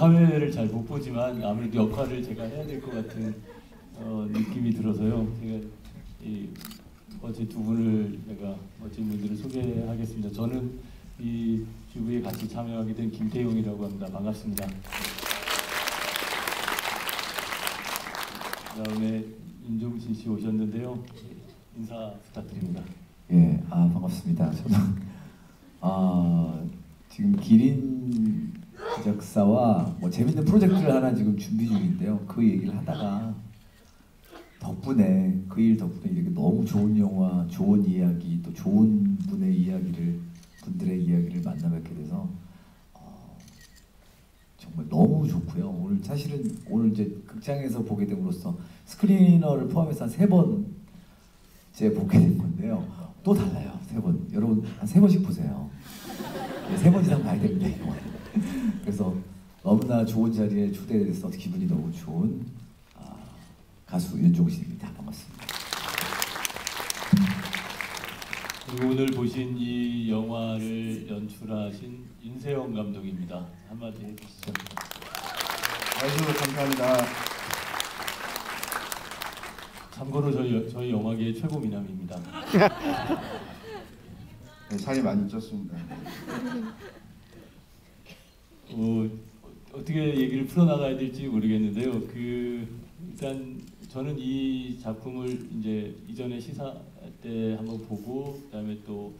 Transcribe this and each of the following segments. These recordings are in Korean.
사회를 잘 못 보지만 아무래도 역할을 제가 해야 될 것 같은 느낌이 들어서요. 제가 어제 두 분을 제가 멋진 분들을 소개하겠습니다. 저는 이 GV에 같이 참여하게 된 김태용이라고 합니다. 반갑습니다. 그다음에 임종신 씨 오셨는데요. 인사 부탁드립니다. 예, 반갑습니다. 저는 지금 기린 제작사와 뭐 재밌는 프로젝트를 하나 지금 준비 중인데요. 그 얘기를 하다가 덕분에 그 일 덕분에 이렇게 너무 좋은 영화, 좋은 이야기, 또 좋은 분들의 이야기를 만나뵙게 돼서 정말 너무 좋고요. 오늘 사실은 오늘 이제 극장에서 보게 됨으로써 스크리너를 포함해서 한 3번째 보게 된 건데요. 또 달라요. 3번. 여러분 한 3번씩 보세요. 네, 3번 이상 봐야 됩니다. 그래서 너무나 좋은 자리에 초대돼서 기분이 너무 좋은 가수 윤종신입니다. 반갑습니다. 그리고 오늘 보신 이 영화를 연출하신 윤세영 감독입니다. 한마디 해주시죠. 아주 감사합니다. 참고로 저희 영화계의 최고 미남입니다. 네, 살이 많이 쪘습니다. 어떻게 얘기를 풀어나가야 될지 모르겠는데요. 일단 저는 이 작품을 이제 이전에 시사 때 한번 보고 그다음에 또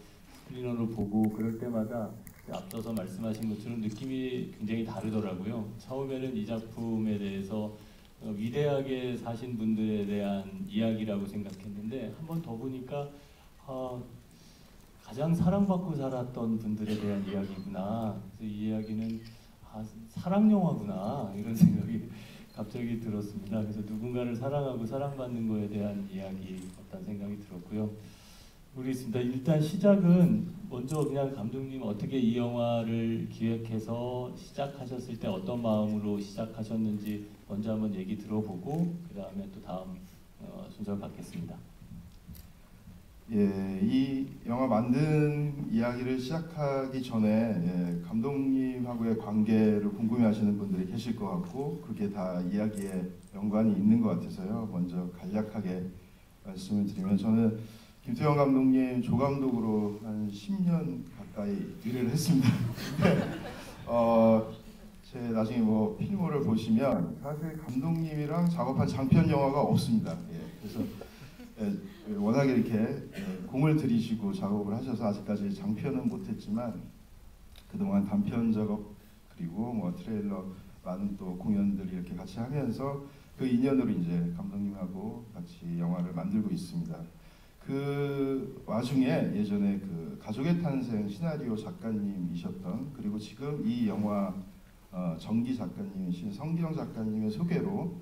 스크리너로 보고 그럴 때마다 앞서서 말씀하신 것처럼 느낌이 굉장히 다르더라고요. 처음에는 이 작품에 대해서 위대하게 사신 분들에 대한 이야기라고 생각했는데 한 번 더 보니까 가장 사랑받고 살았던 분들에 대한 이야기구나. 그래서 이 이야기는 사랑 영화구나 이런 생각이 갑자기 들었습니다. 그래서 누군가를 사랑하고 사랑받는 거에 대한 이야기 같다는 생각이 들었고요. 모르겠습니다. 일단 시작은 먼저 그냥 감독님 어떻게 이 영화를 기획해서 시작하셨을 때 어떤 마음으로 시작하셨는지 먼저 한번 얘기 들어보고 그 다음에 또 다음 순서 갖겠습니다. 예, 이 영화 만든 이야기를 시작하기 전에 감독님하고의 관계를 궁금해하시는 분들이 계실 것 같고 그게 다 이야기에 연관이 있는 것 같아서요. 먼저 간략하게 말씀을 드리면 저는 김태형 감독님 조감독으로 한 10년 가까이 일을 했습니다. 제 나중에 뭐 필모를 보시면 사실 감독님이랑 작업한 장편 영화가 없습니다. 그래서 워낙에 이렇게 공을 들이시고 작업을 하셔서 아직까지 장편은 못했지만 그동안 단편 작업 그리고 뭐 트레일러 많은 또 공연들 이렇게 같이 하면서 그 인연으로 이제 감독님하고 같이 영화를 만들고 있습니다. 그 와중에 예전에 그 가족의 탄생 시나리오 작가님이셨던 그리고 지금 이 영화 전기 작가님이신 성기영 작가님의 소개로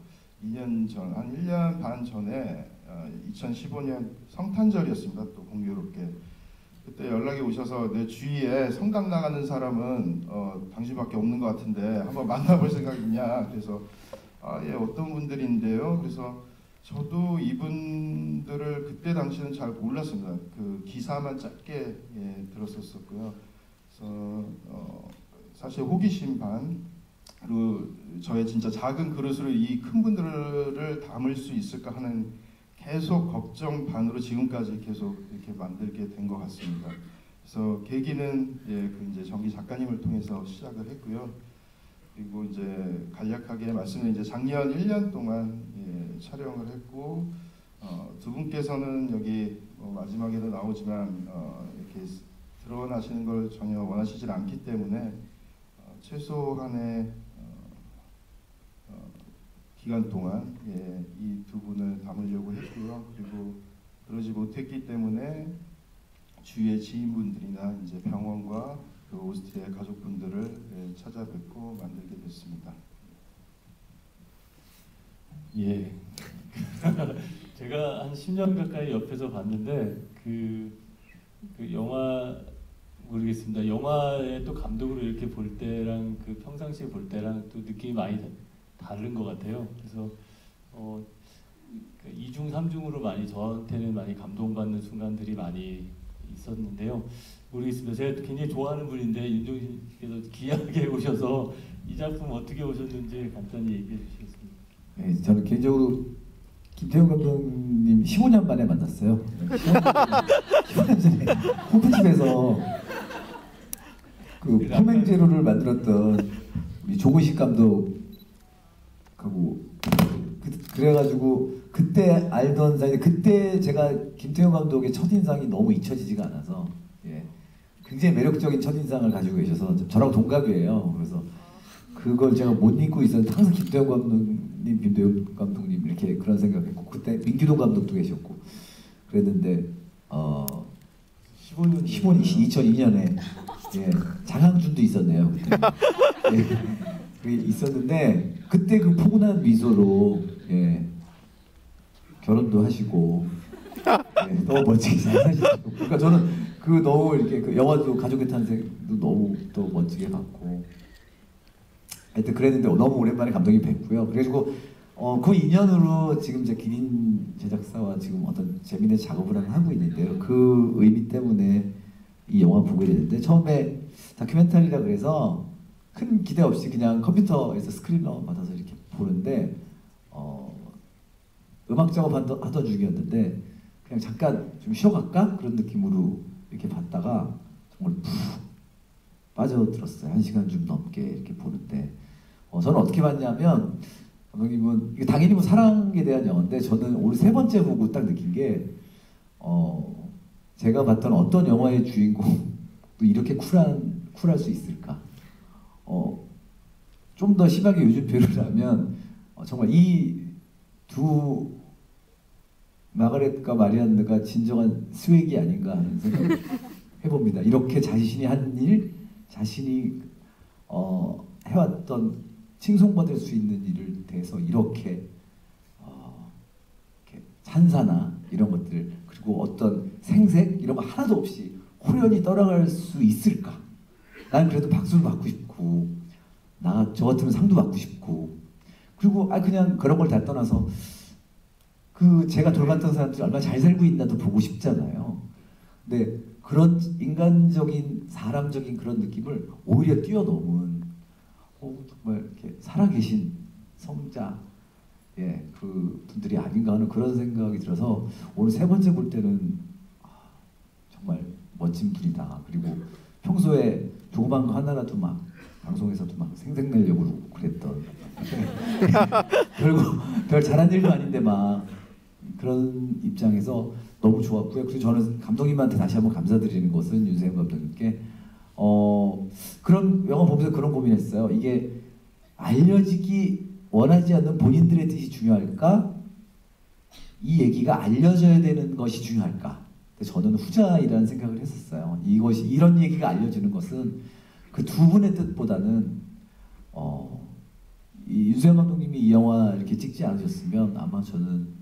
2년 전, 한 1년 반 전에 2015년 성탄절이었습니다. 또 공교롭게 그때 연락이 오셔서 내 주위에 성당 나가는 사람은 당신밖에 없는 것 같은데 한번 만나볼 생각 있냐. 그래서 예, 어떤 분들인데요. 그래서 저도 이분들을 그때 당시는 잘 몰랐습니다. 그 기사만 짧게 들었었고요. 그래서 사실 호기심 반 그리고 저의 진짜 작은 그릇으로 이 큰 분들을 담을 수 있을까 하는 계속 걱정 반으로 지금까지 계속 이렇게 만들게 된 것 같습니다. 그래서 계기는 그 이제 정기 작가님을 통해서 시작을 했고요. 그리고 이제 간략하게 말씀을 이제 작년 1년 동안 촬영을 했고 두 분께서는 여기 마지막에도 나오지만 이렇게 드러나시는 걸 전혀 원하시질 않기 때문에 최소한의 기간 동안 이 두 분을 담으려고 했고요. 그리고 그러지 못했기 때문에 주위의 지인분들이나 이제 병원과 그 오스트리아 가족분들을 찾아뵙고 만들게 됐습니다. 예. 제가 한 10년 가까이 옆에서 봤는데 그 영화 모르겠습니다. 영화에 또 감독으로 이렇게 볼 때랑 그 평상시에 볼 때랑 또 느낌이 많이 다른 것 같아요. 그래서 이중 삼중으로 많이 저한테는 많이 감동받는 순간들이 많이 있었는데요. 모르겠습니다. 제가 굉장히 좋아하는 분인데 윤종신께서 귀하게 오셔서 이 작품 어떻게 오셨는지 간단히 얘기해 주시겠습니까? 네, 저는 개인적으로 김태형 감독님 15년 만에 만났어요. 15년 전에 호프집에서 그 포맹제로를 만들었던 우리 조근식 감독하고 그래가지고 그때 알던 사이, 그때 제가 김태형 감독의 첫인상이 너무 잊혀지지가 않아서, 예, 굉장히 매력적인 첫인상을 가지고 계셔서 저랑 동갑이에요. 그래서 그걸 제가 못 잊고 있었는데 항상 김태형 감독님, 김태형 감독님 이렇게 그런 생각했고, 그때 민규동 감독도 계셨고 그랬는데 2002년에 예, 장항준도 있었네요. 그때. 예, 그게 있었는데 그때 그 포근한 미소로, 예, 결혼도 하시고, 예, 너무 멋지게 잘 사시고, 그러니까 저는 그 너무 이렇게 그 영화도 가족의 탄생도 너무 또 멋지게 봤고, 하여튼 그랬는데 너무 오랜만에 감독님 뵙고요. 그래가지고 그 인연으로 지금 이제 기린 제작사와 지금 어떤 재미있는 작업을 하고 있는데요. 그 의미 때문에 이 영화 보게 됐는데, 처음에 다큐멘터리라 그래서 큰 기대 없이 그냥 컴퓨터에서 스크린러 받아서 이렇게 보는데 음악 작업 하던 중이었는데 그냥 잠깐 좀 쉬어갈까? 그런 느낌으로 이렇게 봤다가 정말 푹 빠져들었어요. 1시간 좀 넘게 이렇게 보는데 저는 어떻게 봤냐면, 감독님은 이게 당연히 뭐 사랑에 대한 영화인데 저는 오늘 3번째 보고 딱 느낀 게 제가 봤던 어떤 영화의 주인공도 이렇게 쿨할 수 있을까? 좀 더 심하게 요즘 표현을 하면 정말 이 두 마가렛과 마리안느가 진정한 스웩이 아닌가 하는 생각을 해봅니다. 이렇게 자신이 한 일, 자신이 해왔던 칭송받을 수 있는 일을 대해서 이렇게 찬사나 이런 것들, 그리고 어떤 생색 이런 거 하나도 없이 호련히 떠나갈 수 있을까? 난 그래도 박수를 받고 싶고, 저 같으면 상도 받고 싶고, 그리고 그냥 그런 걸 다 떠나서 그 제가 돌봤던 사람들이 얼마나 잘 살고 있나도 보고 싶잖아요. 근데 그런 인간적인 사람적인 그런 느낌을 오히려 뛰어넘은 정말 이렇게 살아계신 성자, 예, 그 분들이 아닌가 하는 그런 생각이 들어서 오늘 3번째 볼 때는 정말 멋진 분이다. 그리고 평소에 조그만 거 하나라도 막 방송에서도 막 생색내려고 그랬던 별 잘한 일도 아닌데 막 그런 입장에서 너무 좋았고요. 그리고 저는 감독님한테 다시 한번 감사드리는 것은, 윤세영 감독님께 그런 영화 보면서 그런 고민했어요. 이게 알려지기 원하지 않는 본인들의 뜻이 중요할까? 이 얘기가 알려져야 되는 것이 중요할까? 저는 후자이라는 생각을 했었어요. 이런 얘기가 알려지는 것은 그 두 분의 뜻보다는 이 윤수영 감독님이 이 영화 이렇게 찍지 않으셨으면 아마 저는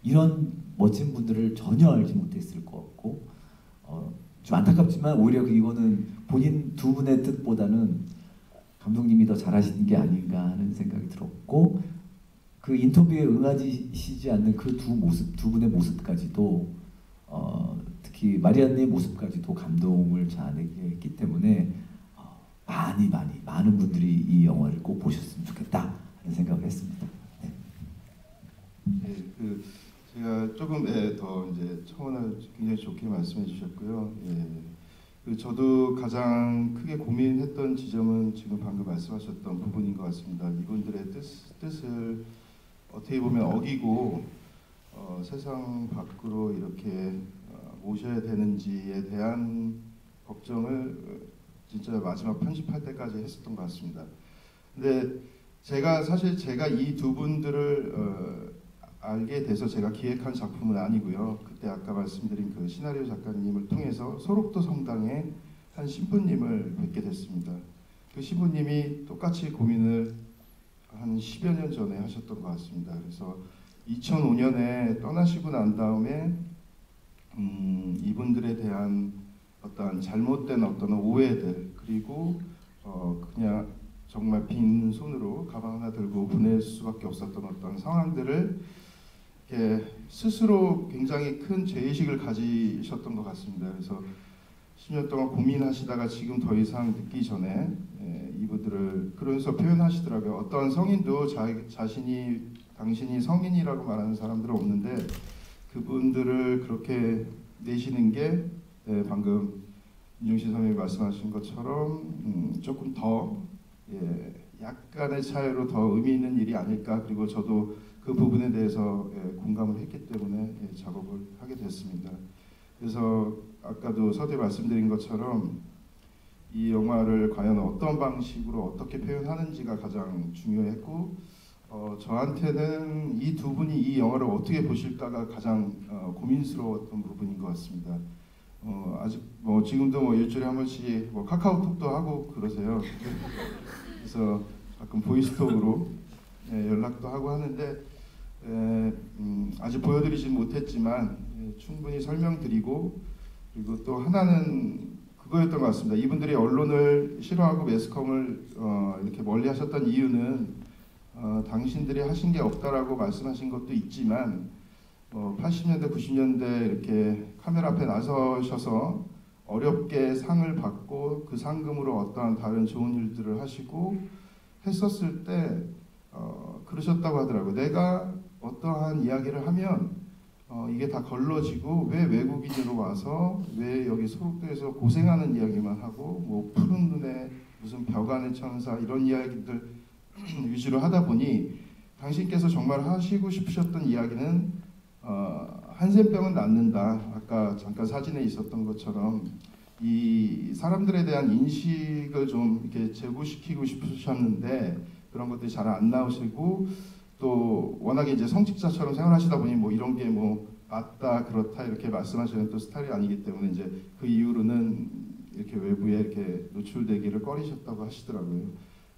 이런 멋진 분들을 전혀 알지 못했을 것 같고, 좀 안타깝지만 오히려 이거는 본인 두 분의 뜻보다는 감독님이 더 잘하시는 게 아닌가 하는 생각이 들었고, 그 인터뷰에 응하시지 않는 그 두 분의 모습까지도, 특히 마리안의 모습까지도 감동을 자아내게 했기 때문에 많은 분들이 이 영화를 꼭 보셨으면 좋겠다 하는 생각을 했습니다. 네. 네, 제가 조금 더 이제 첨언을 굉장히 좋게 말씀해 주셨고요. 저도 가장 크게 고민했던 지점은 지금 방금 말씀하셨던 부분인 것 같습니다. 이분들의 뜻을 어떻게 보면 어기고 세상 밖으로 이렇게 모셔야 되는지에 대한 걱정을 진짜 마지막 편집할 때까지 했었던 것 같습니다. 근데 사실 제가 이 두 분들을 알게 돼서 제가 기획한 작품은 아니고요. 그때 아까 말씀드린 그 시나리오 작가님을 통해서 소록도 성당의 한 신부님을 뵙게 됐습니다. 그 신부님이 똑같이 고민을 한 10여 년 전에 하셨던 것 같습니다. 그래서 2005년에 떠나시고 난 다음에 이분들에 대한 어떤 잘못된 어떤 오해들, 그리고 그냥 정말 빈 손으로 가방 하나 들고 보낼 수밖에 없었던 어떤 상황들을 이렇게 스스로 굉장히 큰 죄의식을 가지셨던 것 같습니다. 그래서 10년 동안 고민하시다가 지금 더 이상 늦기 전에 이분들을 그러면서 표현하시더라고요. 어떤 성인도 자신이 당신이 성인이라고 말하는 사람들은 없는데 그분들을 그렇게 내시는 게 방금 윤종신 선생님이 말씀하신 것처럼 조금 더 약간의 차이로 더 의미 있는 일이 아닐까. 그리고 저도 그 부분에 대해서 공감을 했기 때문에 작업을 하게 됐습니다. 그래서 아까도 서두에 말씀드린 것처럼 이 영화를 과연 어떤 방식으로 어떻게 표현하는지가 가장 중요했고 저한테는 이 두 분이 이 영화를 어떻게 보실까가 가장 고민스러웠던 부분인 것 같습니다. 아직 지금도 일주일에 한 번씩 카카오톡도 하고 그러세요. 그래서 가끔 보이스톡으로 연락도 하고 하는데 아직 보여드리진 못했지만 충분히 설명드리고 그리고 또 하나는 그거였던 것 같습니다. 이분들이 언론을 싫어하고 매스컴을 이렇게 멀리하셨던 이유는 당신들이 하신 게 없다라고 말씀하신 것도 있지만 80년대 90년대 이렇게 카메라 앞에 나서셔서 어렵게 상을 받고 그 상금으로 어떠한 다른 좋은 일들을 하시고 했었을 때 그러셨다고 하더라고요. 내가 어떠한 이야기를 하면 이게 다 걸러지고 왜 외국인으로 와서 왜 여기 소록도에서 고생하는 이야기만 하고 푸른 눈에 무슨 벽안의 천사 이런 이야기들 위주로 하다 보니 당신께서 정말 하시고 싶으셨던 이야기는 한센병은 낫는다. 아까 잠깐 사진에 있었던 것처럼 이 사람들에 대한 인식을 좀 이렇게 제고시키고 싶으셨는데 그런 것들이 잘 안 나오시고 또 워낙에 이제 성직자처럼 생활하시다 보니 이런 게 맞다 그렇다 이렇게 말씀하시는 또 스타일이 아니기 때문에 이제 그 이후로는 이렇게 외부에 이렇게 노출되기를 꺼리셨다고 하시더라고요.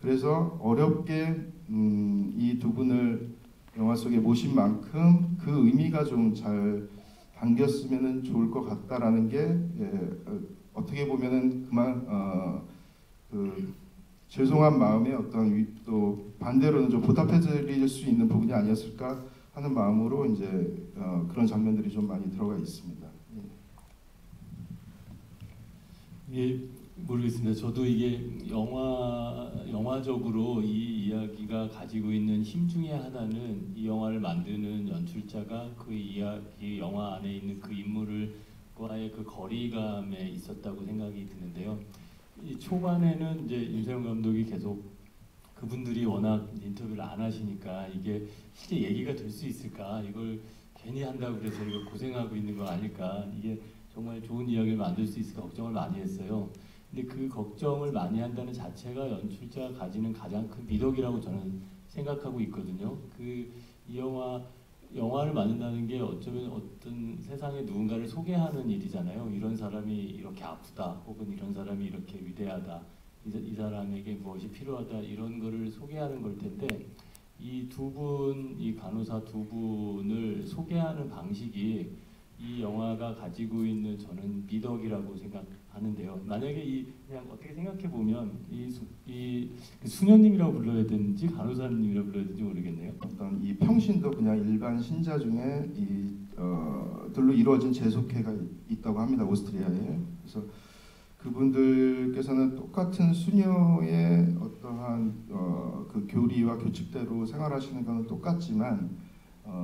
그래서 어렵게 이 두 분을 영화 속에 모신 만큼 그 의미가 좀 잘 담겼으면 좋을 것 같다라는 게 어떻게 보면은 그 죄송한 마음에 어떤 또 반대로는 좀 보답해드릴 수 있는 부분이 아니었을까 하는 마음으로 이제 그런 장면들이 좀 많이 들어가 있습니다. 예, 모르겠습니다. 저도 이게 영화적으로 이 이야기가 가지고 있는 힘 중에 하나는 이 영화를 만드는 연출자가 그 이야기 영화 안에 있는 그 인물과의 그 거리감에 있었다고 생각이 드는데요. 이 초반에는 이제 임세영 감독이 계속 그분들이 워낙 인터뷰를 안 하시니까 이게 실제 얘기가 될 수 있을까? 이걸 괜히 한다고 그래서 이거 고생하고 있는 거 아닐까? 이게 정말 좋은 이야기를 만들 수 있을까 걱정을 많이 했어요. 근데 그 걱정을 많이 한다는 자체가 연출자가 가지는 가장 큰 미덕이라고 저는 생각하고 있거든요. 이 영화를 만든다는 게 어쩌면 어떤 세상에 누군가를 소개하는 일이잖아요. 이런 사람이 이렇게 아프다, 혹은 이런 사람이 이렇게 위대하다, 이 사람에게 무엇이 필요하다 이런 거를 소개하는 걸 텐데 이 간호사 두 분을 소개하는 방식이 이 영화가 가지고 있는 저는 미덕이라고 생각하는데요. 만약에 그냥 어떻게 생각해 보면 이 수녀님이라고 불러야 되는지 간호사님이라고 불러야 되는지 모르겠네요. 어떤 이 평신도 그냥 일반 신자 중에 들로 이루어진 재속회가 있다고 합니다. 오스트리아에. 그래서 그분들께서는 똑같은 수녀의 어떠한 그 교리와 규칙대로 생활하시는 것은 똑같지만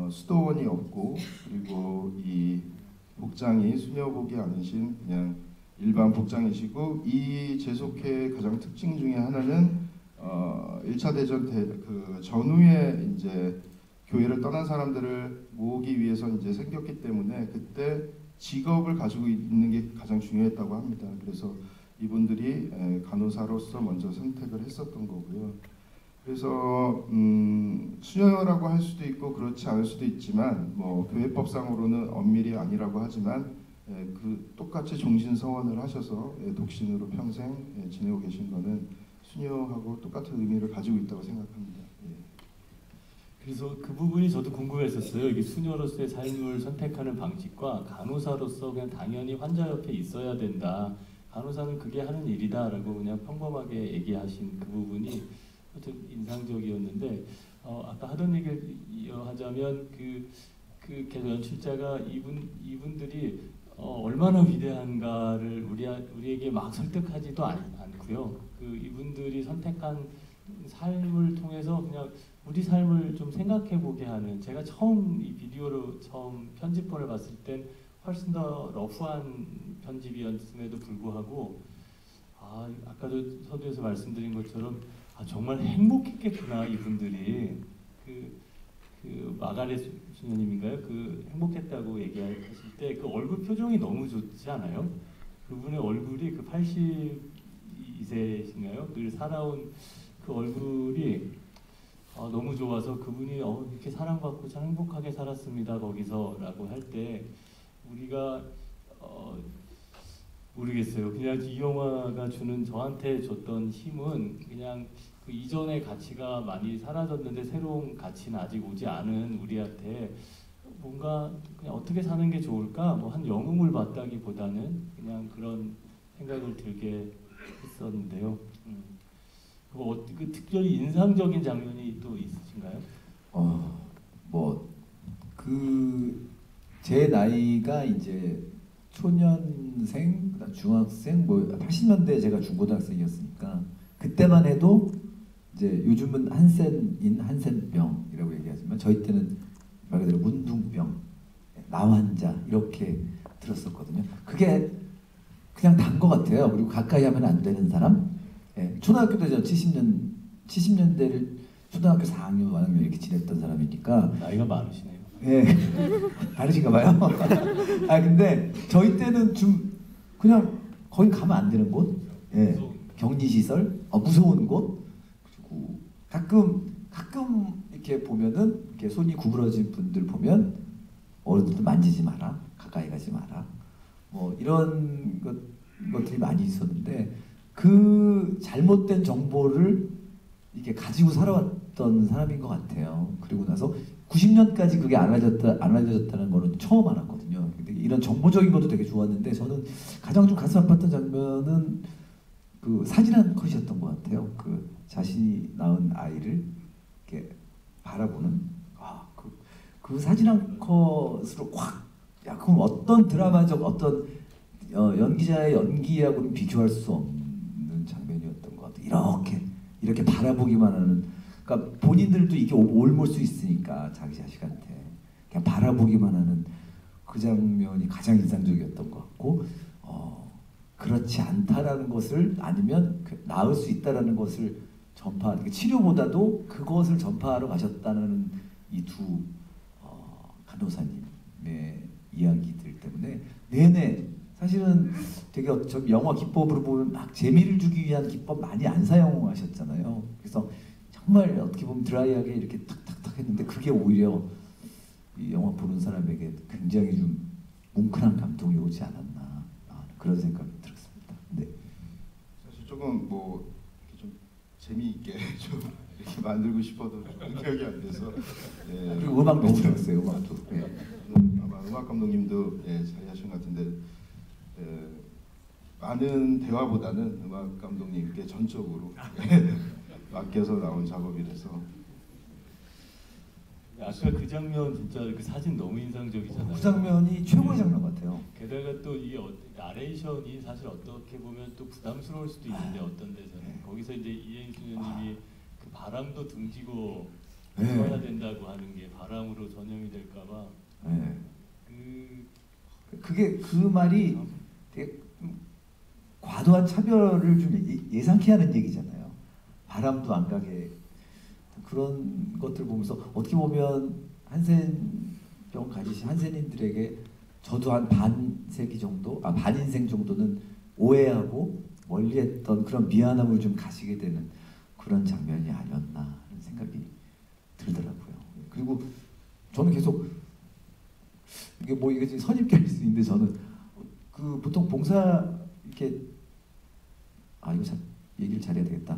수도원이 없고 그리고 이 복장이 수녀복이 아니신 그냥 일반 복장이시고 이 재속회의 가장 특징 중에 하나는 1차 대전 그 전후에 이제 교회를 떠난 사람들을 모으기 위해서 이제 생겼기 때문에 그때 직업을 가지고 있는 게 가장 중요했다고 합니다. 그래서 이분들이 간호사로서 먼저 선택을 했었던 거고요. 그래서 수녀라고 할 수도 있고 그렇지 않을 수도 있지만 교회법상으로는 엄밀히 아니라고 하지만 그 똑같이 종신서원을 하셔서 독신으로 평생 지내고 계신 거는 수녀하고 똑같은 의미를 가지고 있다고 생각합니다. 그래서 그 부분이 저도 궁금했었어요. 이게 수녀로서의 삶을 선택하는 방식과 간호사로서 그냥 당연히 환자 옆에 있어야 된다. 간호사는 그게 하는 일이다라고 그냥 평범하게 얘기하신 그 부분이 좀 인상적이었는데 아까 하던 얘기를 이어하자면 그 연출자가 이분들이 얼마나 위대한가를 우리에게 막 설득하지도 않고요. 그 이분들이 선택한 삶을 통해서 그냥 우리 삶을 좀 생각해 보게 하는, 제가 처음 이 비디오로 처음 편집본을 봤을 땐 훨씬 더 러프한 편집이었음에도 불구하고 아까도 서두에서 말씀드린 것처럼 정말 행복했겠구나 이분들이. 그 마가렛 수녀님인가요? 그 행복했다고 얘기하실 때 그 얼굴 표정이 너무 좋지 않아요? 그분의 얼굴이 그 82세신가요? 늘 살아온 그 얼굴이 너무 좋아서 그분이 이렇게 사랑받고 참 행복하게 살았습니다 거기서라고 할 때 우리가 모르겠어요. 그냥 이 영화가 주는, 저한테 줬던 힘은 그냥 그 이전의 가치가 많이 사라졌는데 새로운 가치는 아직 오지 않은 우리한테 뭔가 그냥 어떻게 사는 게 좋을까? 뭐 한 영웅을 봤다기보다는 그냥 그런 생각을 들게 했었는데요. 그 특별히 인상적인 장면이 또 있으신가요? 제 나이가 이제 초년생, 중학생, 80년대 제가 중고등학생이었으니까 그때만 해도 이제 요즘은 한센인 한센병이라고 얘기하지만 저희 때는 말 그대로 문둥병, 나환자 이렇게 들었었거든요. 그게 그냥 단 것 같아요. 그리고 가까이 하면 안 되는 사람. 초등학교 때 저 70년대를 초등학교 4학년, 5학년 이렇게 지냈던 사람이니까 나이가 많으시네요. 예, 다르신가 봐요. 근데 저희 때는 좀 그냥 거기 가면 안 되는 곳, 격리 시설, 무서운 곳, 그리고 가끔 이렇게 보면은 이렇게 손이 구부러진 분들 보면 어른들도 만지지 마라, 가까이 가지 마라, 뭐 이런 것들이 많이 있었는데 그 잘못된 정보를 이렇게 가지고 살아왔던 사람인 것 같아요. 그리고 나서 90년까지 그게 안 알려졌다는 거는 처음 알았거든요. 근데 이런 정보적인 것도 되게 좋았는데 저는 가장 좀 가슴 아팠던 장면은 그 사진 한 컷이었던 것 같아요. 그 자신이 낳은 아이를 이렇게 바라보는 그 사진 한 컷으로 확, 그럼 어떤 드라마적 어떤 연기자의 연기하고는 비교할 수 없는 장면이었던 것 같아요. 이렇게 바라보기만 하는, 그러니까 본인들도 이게 옮을 수 있으니까 자기 자식한테 그냥 바라보기만 하는 그 장면이 가장 인상적이었던 것 같고, 그렇지 않다라는 것을, 아니면 나을 수 있다라는 것을 전파하는, 치료보다도 그것을 전파하러 가셨다는 이 두 간호사님의 이야기들 때문에 내내 사실은 되게 영화 기법으로 보면 막 재미를 주기 위한 기법 많이 안 사용하셨잖아요. 그래서 정말 어떻게 보면 드라이하게 이렇게 탁탁탁 했는데 그게 오히려 이 영화 보는 사람에게 굉장히 좀 뭉클한 감동이 오지 않았나, 그런 생각이 들었습니다. 네. 사실 조금 좀 재미있게 좀 이렇게 만들고 싶어도 좀 능력이 안 돼서. 그리고 음악 너무 좋았어요. 음악도. 아마 음악 감독님도 잘하신 것 같은데. 많은 대화보다는 음악 감독님께 전적으로 맡겨서 나온 작업이라서. 아까 그 장면 진짜 그 사진 너무 인상적이잖아요. 그 장면이 최고의 장면 같아요. 게다가 또 이 나레이션이 사실 어떻게 보면 또 부담스러울 수도 있는데 어떤 데서는 거기서 이제 이혜인 수녀님이 그 바람도 등지고 써야 된다고 하는 게 바람으로 전염이 될까봐. 그게 그 말이 되게 과도한 차별을 좀 예상케 하는 얘기잖아요. 바람도 안 가게. 그런 것들 보면서 어떻게 보면 한센병 가지신 한센인들에게 저도 한 반세기 정도, 반인생 정도는 오해하고 멀리했던 그런 미안함을 좀 가지게 되는 그런 장면이 아니었나 하는 생각이 들더라고요. 그리고 저는 계속 이게 지금 선입견일 수 있는데 저는 보통 봉사 이렇게 이거 참 얘기를 잘해야 되겠다.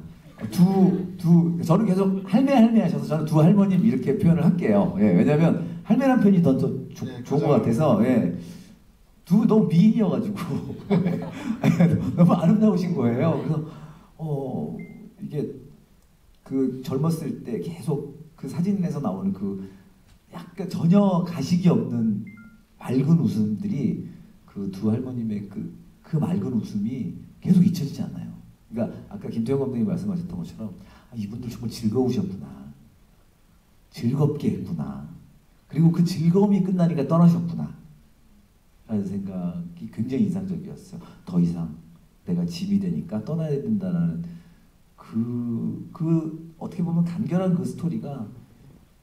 저는 계속 할매 하셔서 저는 두 할머님 이렇게 표현을 할게요. 왜냐하면 할매란 표현이 더 좋은 것 같아서. 너무 미인이어가지고 너무 아름다우신 거예요. 그래서 이게 그 젊었을 때 계속 그 사진에서 나오는 그 약간 전혀 가식이 없는 맑은 웃음들이 그 두 할머님의 그 맑은 웃음이 계속 잊혀지지 않아요. 그러니까 아까 김태형 감독님 말씀하셨던 것처럼 아, 이분들 정말 즐거우셨구나. 즐겁게 했구나. 그리고 그 즐거움이 끝나니까 떠나셨구나. 라는 생각이 굉장히 인상적이었어요. 더 이상 내가 짐이 되니까 떠나야 된다는 그 어떻게 보면 간결한 그 스토리가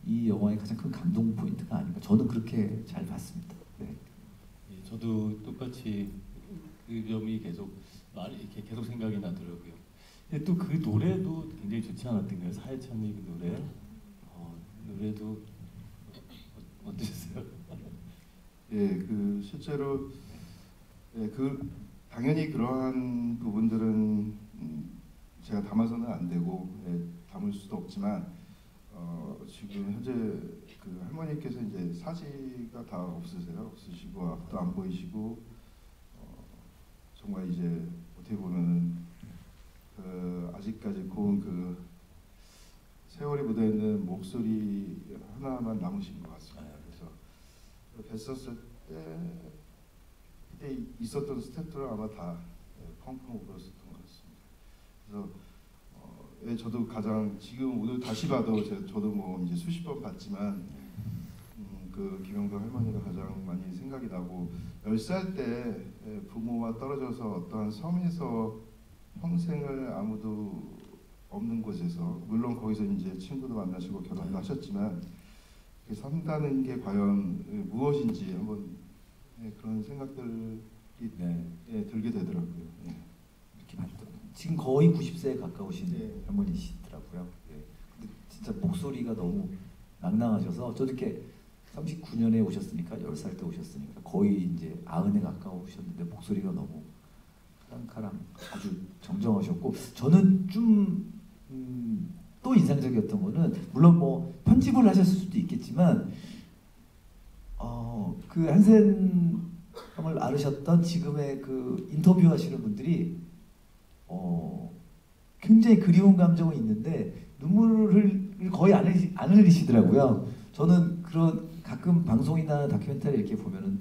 이 영화의 가장 큰 감동 포인트가 아닌가. 저는 그렇게 잘 봤습니다. 네. 예, 저도 똑같이 그 점이 계속 이렇게 계속 생각이 나더라고요. 근데 또 그 노래도 굉장히 좋지 않았던가요? 사회찬의 그 노래. 노래도 어떠셨어요? 예, 그 실제로 예, 당연히 그러한 부분들은 제가 담아서는 안 되고 예, 담을 수도 없지만 지금 현재 그 할머니께서 이제 사지가 다 없으시고 앞도 안 보이시고 정말 이제 어떻게 보면은 아직까지 고운 그 세월이 묻어있는 목소리 하나만 남으신 것 같습니다. 그래서 뵀었을 때 그때 있었던 스태프들은 아마 다 펑펑 울었었던 것 같습니다. 그래서 예, 저도 가장 지금 오늘 다시 봐도 저도 뭐 이제 수십 번 봤지만 그 김영도 할머니가 가장 많이 생각이 나고 10살 때 부모와 떨어져서 어떠한 섬에서 평생을 아무도 없는 곳에서 물론 거기서 이제 친구도 만나시고 결혼도 하셨지만 산다는 게 과연 무엇인지 한번 그런 생각들이 들게 되더라고요. 이렇게 봤던 지금 거의 90세에 가까우신 네. 할머니시더라고요. 근데 진짜 목소리가 너무 낭낭하셔서 저도 이렇게 39년에 오셨으니까 10살 때 오셨으니까 거의 이제 90에 가까우셨는데 목소리가 너무 카랑카랑 아주 정정하셨고 저는 좀 또 인상적이었던 거는 물론 뭐 편집을 하셨을 수도 있겠지만 그 한센 형을 앓으셨던 지금의 그 인터뷰하시는 분들이 굉장히 그리운 감정은 있는데 눈물을 거의 안 흘리시더라고요. 저는 그런 가끔 방송이나 다큐멘터리 이렇게 보면은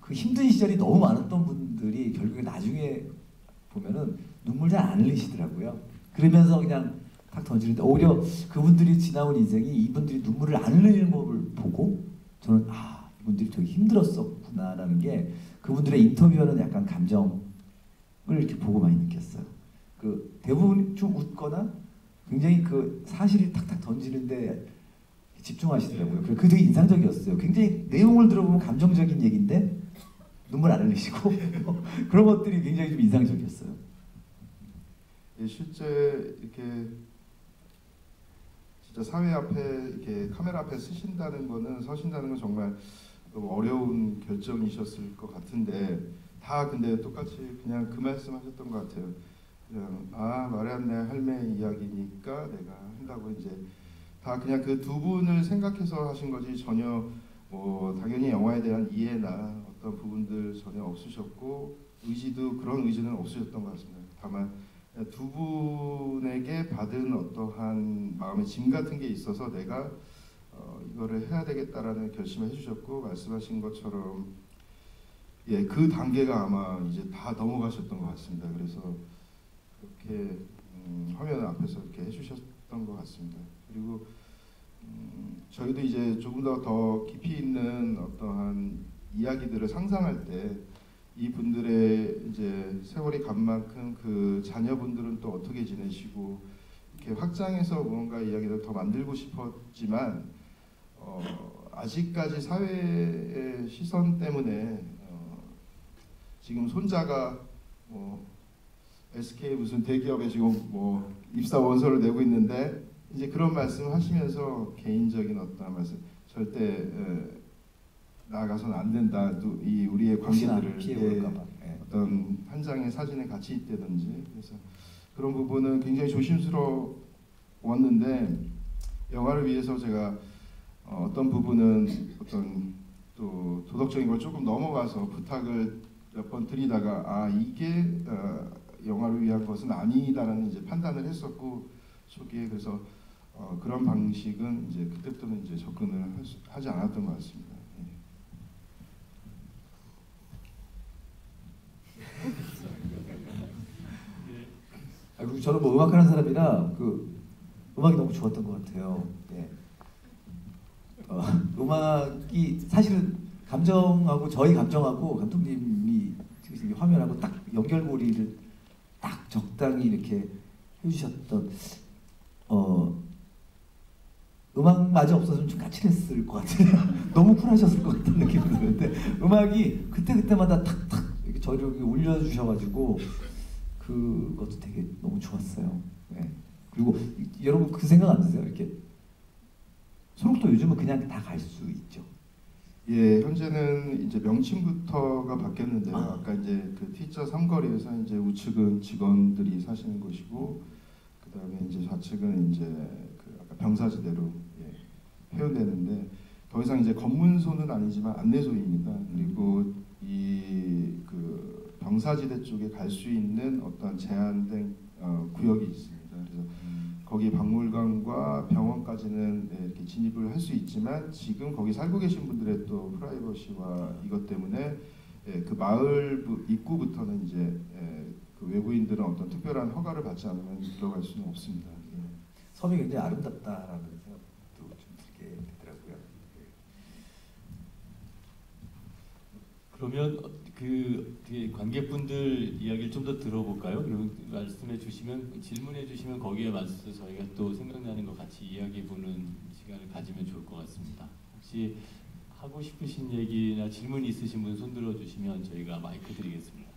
그 힘든 시절이 너무 많았던 분들이 결국에 나중에 보면은 눈물 잘 안 흘리시더라고요. 그러면서 그냥 탁 던지는데 오히려 그분들이 지나온 인생이 이분들이 눈물을 안 흘리는 법을 보고 저는 이분들이 되게 힘들었었구나라는 게 그분들의 인터뷰하는 약간 감정을 이렇게 보고 많이 느꼈어요. 그 대부분 좀 웃거나 굉장히 그 사실을 탁탁 던지는데 집중하시더라고요. 그게 되게 인상적이었어요. 굉장히 내용을 들어보면 감정적인 얘기인데 눈물 안 흘리시고 그런 것들이 굉장히 좀 인상적이었어요. 예, 실제 이렇게 진짜 사회 앞에 이렇게 카메라 앞에 서신다는 건 정말 어려운 결정이셨을 것 같은데 다 근데 똑같이 그냥 그 말씀하셨던 것 같아요. 그냥 마리안네 할매 이야기니까 내가 한다고 이제 다 그냥 그 두 분을 생각해서 하신 거지 전혀 뭐 당연히 영화에 대한 이해나 어떤 부분들 전혀 없으셨고 그런 의지는 없으셨던 것 같습니다. 다만 두 분에게 받은 어떠한 마음의 짐 같은 게 있어서 내가 이거를 해야 되겠다라는 결심을 해주셨고 말씀하신 것처럼 그 단계가 아마 이제 다 넘어가셨던 것 같습니다. 그래서 그렇게 화면 앞에서 이렇게 해주셨던 것 같습니다. 그리고 저희도 이제 조금 더 깊이 있는 어떠한 이야기들을 상상할 때 이분들의 이제 세월이 간 만큼 그 자녀분들은 또 어떻게 지내시고 이렇게 확장해서 무언가 이야기를 더 만들고 싶었지만 아직까지 사회의 시선 때문에 지금 손자가 SK 무슨 대기업에 지금 뭐 입사 원서를 내고 있는데 이제 그런 말씀하시면서 개인적인 어떤 말씀 절대 나아가서는 안 된다. 또 이 우리의 관계들을 어떤 한 장의 사진에 같이 있다든지 그래서 그런 부분은 굉장히 조심스러웠는데 영화를 위해서 제가 어떤 부분은 어떤 또 도덕적인 걸 조금 넘어가서 부탁을 몇 번 드리다가 이게 영화를 위한 것은 아니다라는 이제 판단을 했었고 초기에 그래서 그런 방식은 이제 그때부터는 이제 접근을 하지 않았던 것 같습니다. 저는 뭐 음악하는 사람이라 그 음악이 너무 좋았던 것 같아요. 예. 음악이 사실은 감정하고 저희 감정하고 감독님이 지금 화면하고 딱 연결고리를 딱 적당히 이렇게 해주셨던 음악마저 없었으면 좀 까칠했을 것 같아요. 너무 쿨하셨을 것 같은 느낌이 드는데 음악이 그때마다 탁탁 이렇게 저를 이렇게 올려주셔가지고 그것도 되게 너무 좋았어요. 네. 그리고 여러분 그 생각 안 드세요? 이렇게 소록도 요즘은 그냥 다 갈 수 있죠. 예, 현재는 이제 명칭부터가 바뀌었는데요. 아까 이제 그 T자 삼거리에서 이제 우측은 직원들이 사시는 곳이고, 그 다음에 이제 좌측은 이제 그 아까 병사지대로 표현되는데, 더 이상 이제 검문소는 아니지만 안내소입니다. 그리고 이 그 병사지대 쪽에 갈 수 있는 어떤 제한된 구역이 있습니다. 그래서 거기 박물관과 병원까지는 이렇게 진입을 할 수 있지만 지금 거기 살고 계신 분들의 또 프라이버시와 이것 때문에 그 마을 입구부터는 이제 그 외부인들은 어떤 특별한 허가를 받지 않으면 들어갈 수는 없습니다. 섬이 굉장히 아름답다라는 생각도 좀 들게 되더라고요. 그러면 그 뒤에 관객분들 이야기를 좀 더 들어볼까요? 그리고 말씀해 주시면 질문해 주시면 거기에 맞서서 저희가 또 생각나는 거 같이 이야기해 보는 시간을 가지면 좋을 것 같습니다. 혹시 하고 싶으신 얘기나 질문 있으신 분 손 들어 주시면 저희가 마이크 드리겠습니다.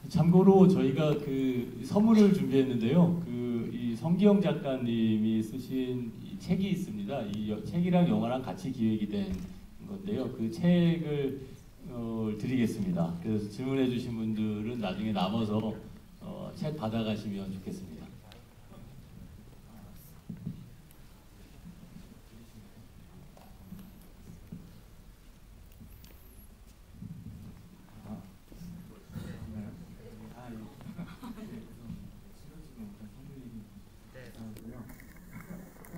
참고로 저희가 그 선물을 준비했는데요. 그 이 성기영 작가님이 쓰신 이 책이 있습니다. 이 책이랑 영화랑 같이 기획이 된 건데요. 그 책을 드리겠습니다. 그래서 질문해주신 분들은 나중에 남아서 책 받아가시면 좋겠습니다.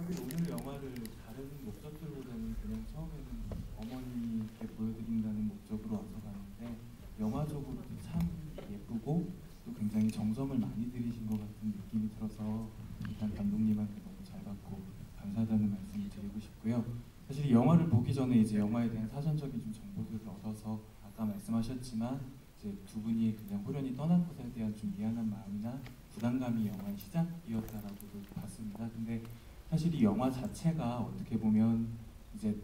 사실 오늘 영화를 다른 목적들보다는 그냥 처음에는 어머니께 보여드린다는 목적으로 와서 봤는데 영화적으로도 참 예쁘고 또 굉장히 정성을 많이 들이신 것 같은 느낌이 들어서 일단 감독님한테 너무 잘 받고 감사하다는 말씀을 드리고 싶고요. 사실 이 영화를 보기 전에 이제 영화에 대한 사전적인 좀 정보들을 얻어서 아까 말씀하셨지만 이제 두 분이 그냥 호련히 떠난 것에 대한 좀 미안한 마음이나 부담감이 영화의 시작이었다라고도 봤습니다. 근데 사실 이 영화 자체가 어떻게 보면 이제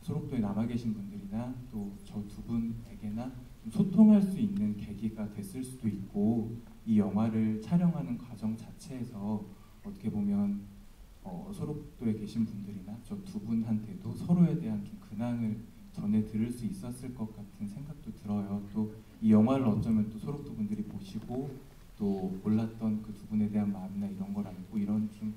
소록도에 남아 계신 분들이나 또 저 두 분에게나 좀 소통할 수 있는 계기가 됐을 수도 있고 이 영화를 촬영하는 과정 자체에서 어떻게 보면 소록도에 계신 분들이나 저 두 분한테도 서로에 대한 좀 근황을 전해 들을 수 있었을 것 같은 생각도 들어요. 또 이 영화를 어쩌면 또 소록도 분들이 보시고 또 몰랐던 그 두 분에 대한 마음이나 이런 걸 알고 이런 좀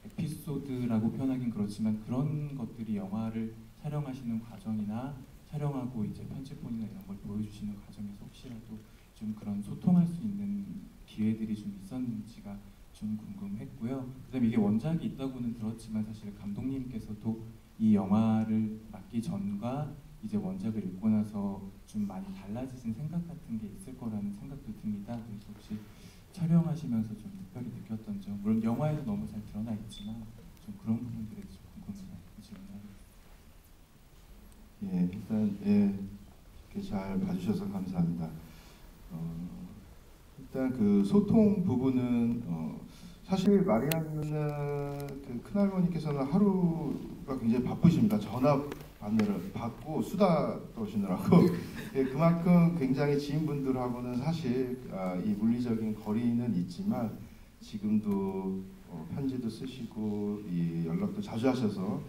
에피소드라고 표현하긴 그렇지만 그런 것들이 영화를 촬영하시는 과정이나 촬영하고 이제 편집본이나 이런 걸 보여주시는 과정에서 혹시라도 좀 그런 소통할 수 있는 기회들이 좀 있었는지가 좀 궁금했고요. 그다음에 이게 원작이 있다고는 들었지만 사실 감독님께서도 이 영화를 맡기 전과 이제 원작을 읽고 나서 좀 많이 달라지신 생각 같은 게 있을 거라는 생각도 듭니다. 그래서 혹시 촬영하시면서 좀 특별히 느꼈던 점, 물론 영화에도 너무 잘 드러나 있지만 좀 그런 부분들에 좀 궁금해요. 예, 일단 이렇게 잘 봐주셔서 감사합니다. 일단 그 소통 부분은 사실 마리아는 그 큰할머니께서는 하루가 굉장히 바쁘십니다. 전화 받고 수다 떠시느라고 그만큼 굉장히 지인분들하고는 사실 이 물리적인 거리는 있지만 지금도 편지도 쓰시고 이 연락도 자주 하셔서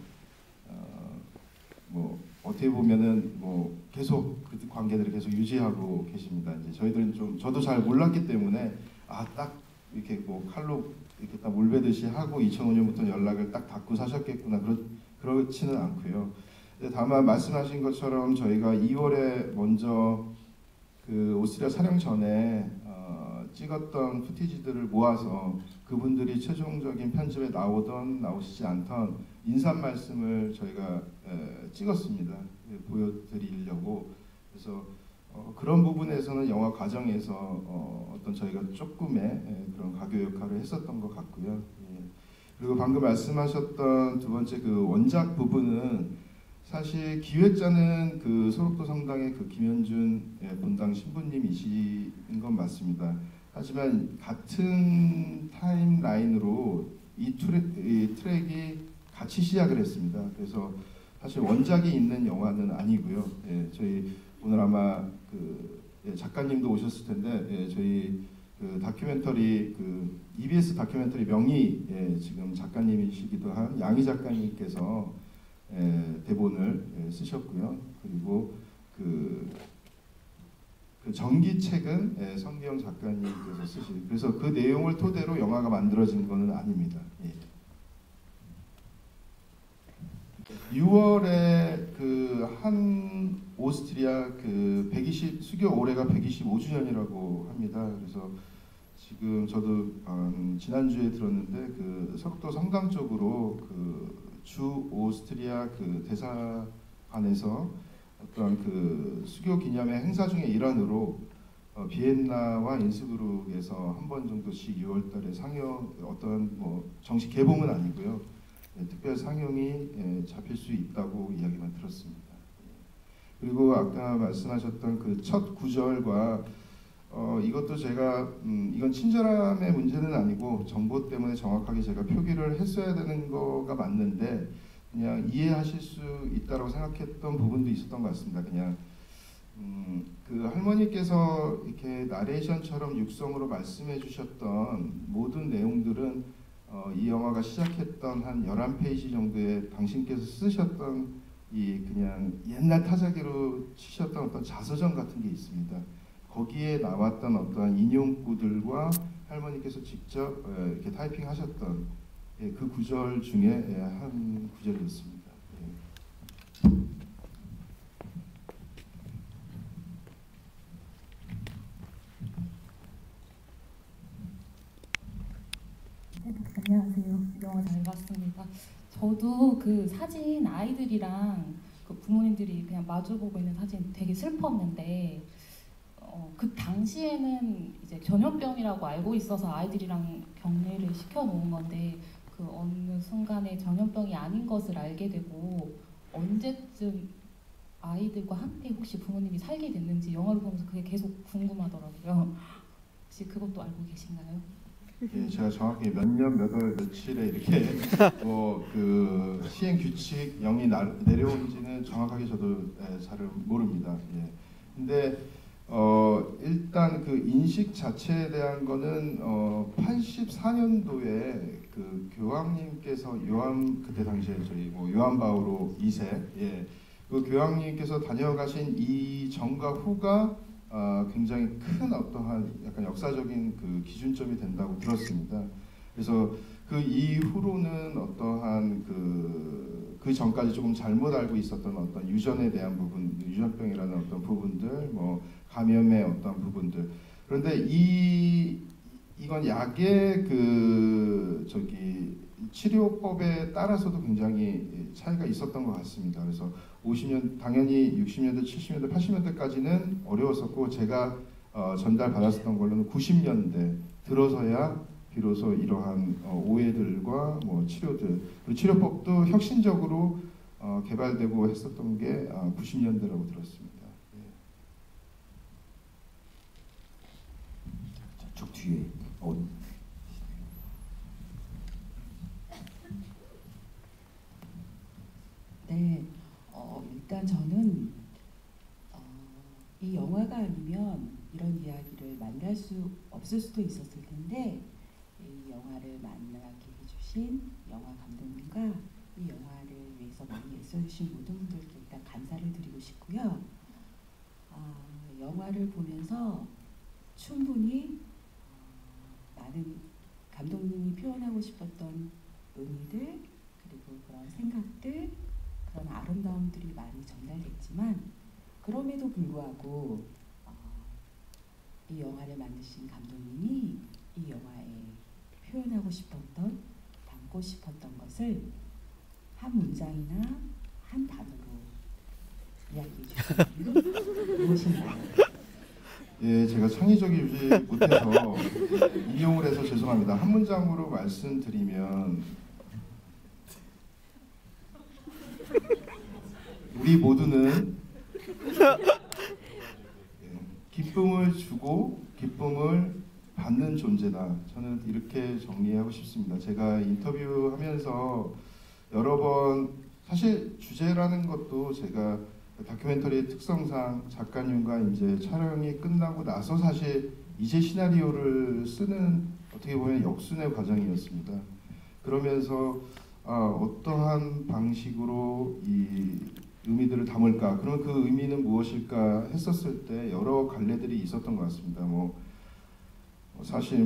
뭐 어떻게 보면은 뭐 계속 그 관계들을 계속 유지하고 계십니다. 이제 저희들은 좀 저도 잘 몰랐기 때문에 딱 이렇게 뭐 칼로 이렇게 딱 물베듯이 하고 2005년부터 연락을 딱 닫고 사셨겠구나 그렇지는 않고요. 다만 말씀하신 것처럼 저희가 2월에 먼저 그 오스트리아 촬영 전에 찍었던 푸티지들을 모아서 그분들이 최종적인 편집에 나오던 나오시지 않던 인사 말씀을 저희가 찍었습니다. 보여드리려고. 그래서 그런 부분에서는 영화 과정에서 어떤 저희가 조금의 그런 가교 역할을 했었던 것 같고요. 예. 그리고 방금 말씀하셨던 두 번째 그 원작 부분은 사실 기획자는 그 소록도 성당의 그 김현준 본당 신부님이신 건 맞습니다. 하지만 같은 타임라인으로 이 트랙이 같이 시작을 했습니다. 그래서 사실 원작이 있는 영화는 아니고요. 예, 저희 오늘 아마 그 작가님도 오셨을 텐데 저희 그 다큐멘터리 그 EBS 다큐멘터리 명의 지금 작가님이시기도 한 양희 작가님께서 대본을 쓰셨고요. 그리고 그 전기책은 성기영 작가님께서 쓰신. 그래서 그 내용을 토대로 영화가 만들어진 것은 아닙니다. 예. 6월에 그 한 오스트리아 그 120 수교 올해가 125주년이라고 합니다. 그래서 지금 저도 지난주에 들었는데 그 서록도 성당 쪽으로 그 주 오스트리아 그 대사관에서 어떤 그 수교 기념의 행사 중의 일환으로 비엔나와 인스브룩에서 한 번 정도씩 6월달에 상영 어떤 뭐 정식 개봉은 아니고요. 특별 상영이 잡힐 수 있다고 이야기만 들었습니다. 그리고 아까 말씀하셨던 그 첫 구절과 이것도 제가 이건 친절함의 문제는 아니고 정보 때문에 정확하게 제가 표기를 했어야 되는 거가 맞는데 그냥 이해하실 수 있다고 생각했던 부분도 있었던 것 같습니다. 그냥 그 할머니께서 이렇게 나레이션처럼 육성으로 말씀해 주셨던 모든 내용들은 이 영화가 시작했던 한 11페이지 정도에 당신께서 쓰셨던 이 그냥 옛날 타자기로 치셨던 어떤 자서전 같은 게 있습니다. 거기에 나왔던 어떤 인용구들과 할머니께서 직접 이렇게 타이핑하셨던 그 구절 중에 한 구절이었습니다. 안녕하세요. 영화 잘 봤습니다. 저도 그 사진 아이들이랑 그 부모님들이 그냥 마주보고 있는 사진 되게 슬펐는데 그 당시에는 이제 전염병이라고 알고 있어서 아이들이랑 격리를 시켜놓은 건데 그 어느 순간에 전염병이 아닌 것을 알게 되고 언제쯤 아이들과 함께 혹시 부모님이 살게 됐는지 영화를 보면서 그게 계속 궁금하더라고요. 혹시 그것도 알고 계신가요? 예, 제가 정확히 몇 년 몇 월 며칠에 이렇게 뭐 그 시행 규칙령이 내려온지는 정확하게 저도 잘 모릅니다. 예. 근데 일단 그 인식 자체에 대한 거는 84년도에 그 교황님께서 그때 당시에 저희 뭐 요한 바오로 2세 그 교황님께서 다녀가신 이 전과 후가 굉장히 큰 어떠한 약간 역사적인 그 기준점이 된다고 들었습니다. 그래서 그 이후로는 어떠한 그 전까지 조금 잘못 알고 있었던 어떤 유전에 대한 부분, 유전병이라는 어떤 부분들, 뭐 감염의 어떤 부분들. 그런데 이건 약의 그 치료법에 따라서도 굉장히 차이가 있었던 것 같습니다. 그래서 50년 당연히 60년대, 70년대, 80년대까지는 어려웠었고 제가 전달받았었던 걸로는 90년대 들어서야 비로소 이러한 오해들과 뭐 치료들 그리고 치료법도 혁신적으로 개발되고 했었던 게 90년대라고 들었습니다. 저쪽 뒤에 네, 일단 저는 이 영화가 아니면 이런 이야기를 만날 수 없을 수도 있었을 텐데 이 영화를 만나게 해주신 영화 감독님과 이 영화를 위해서 많이 애써주신 모든 분들께 일단 감사를 드리고 싶고요. 영화를 보면서 충분히 많은 감독님이 표현하고 싶었던 의미들 그리고 그런 생각들 그런 아름다움들이 많이 전달됐지만 그럼에도 불구하고 이 영화를 만드신 감독님이 이 영화에 표현하고 싶었던 담고 싶었던 것을 한 문장이나 한 단어로 이야기해 주시면 무엇인가요? 예, 제가 창의적이지 못해서 인용을 해서 죄송합니다. 한 문장으로 말씀드리면 우리 모두는 기쁨을 주고 기쁨을 받는 존재다. 저는 이렇게 정리하고 싶습니다. 제가 인터뷰하면서 여러 번 사실 주제라는 것도 제가 다큐멘터리의 특성상 작가님과 이제 촬영이 끝나고 나서 사실 이제 시나리오를 쓰는 어떻게 보면 역순의 과정이었습니다. 그러면서 어떠한 방식으로 이 의미들을 담을까? 그러면 그 의미는 무엇일까 했었을 때 여러 갈래들이 있었던 것 같습니다. 사실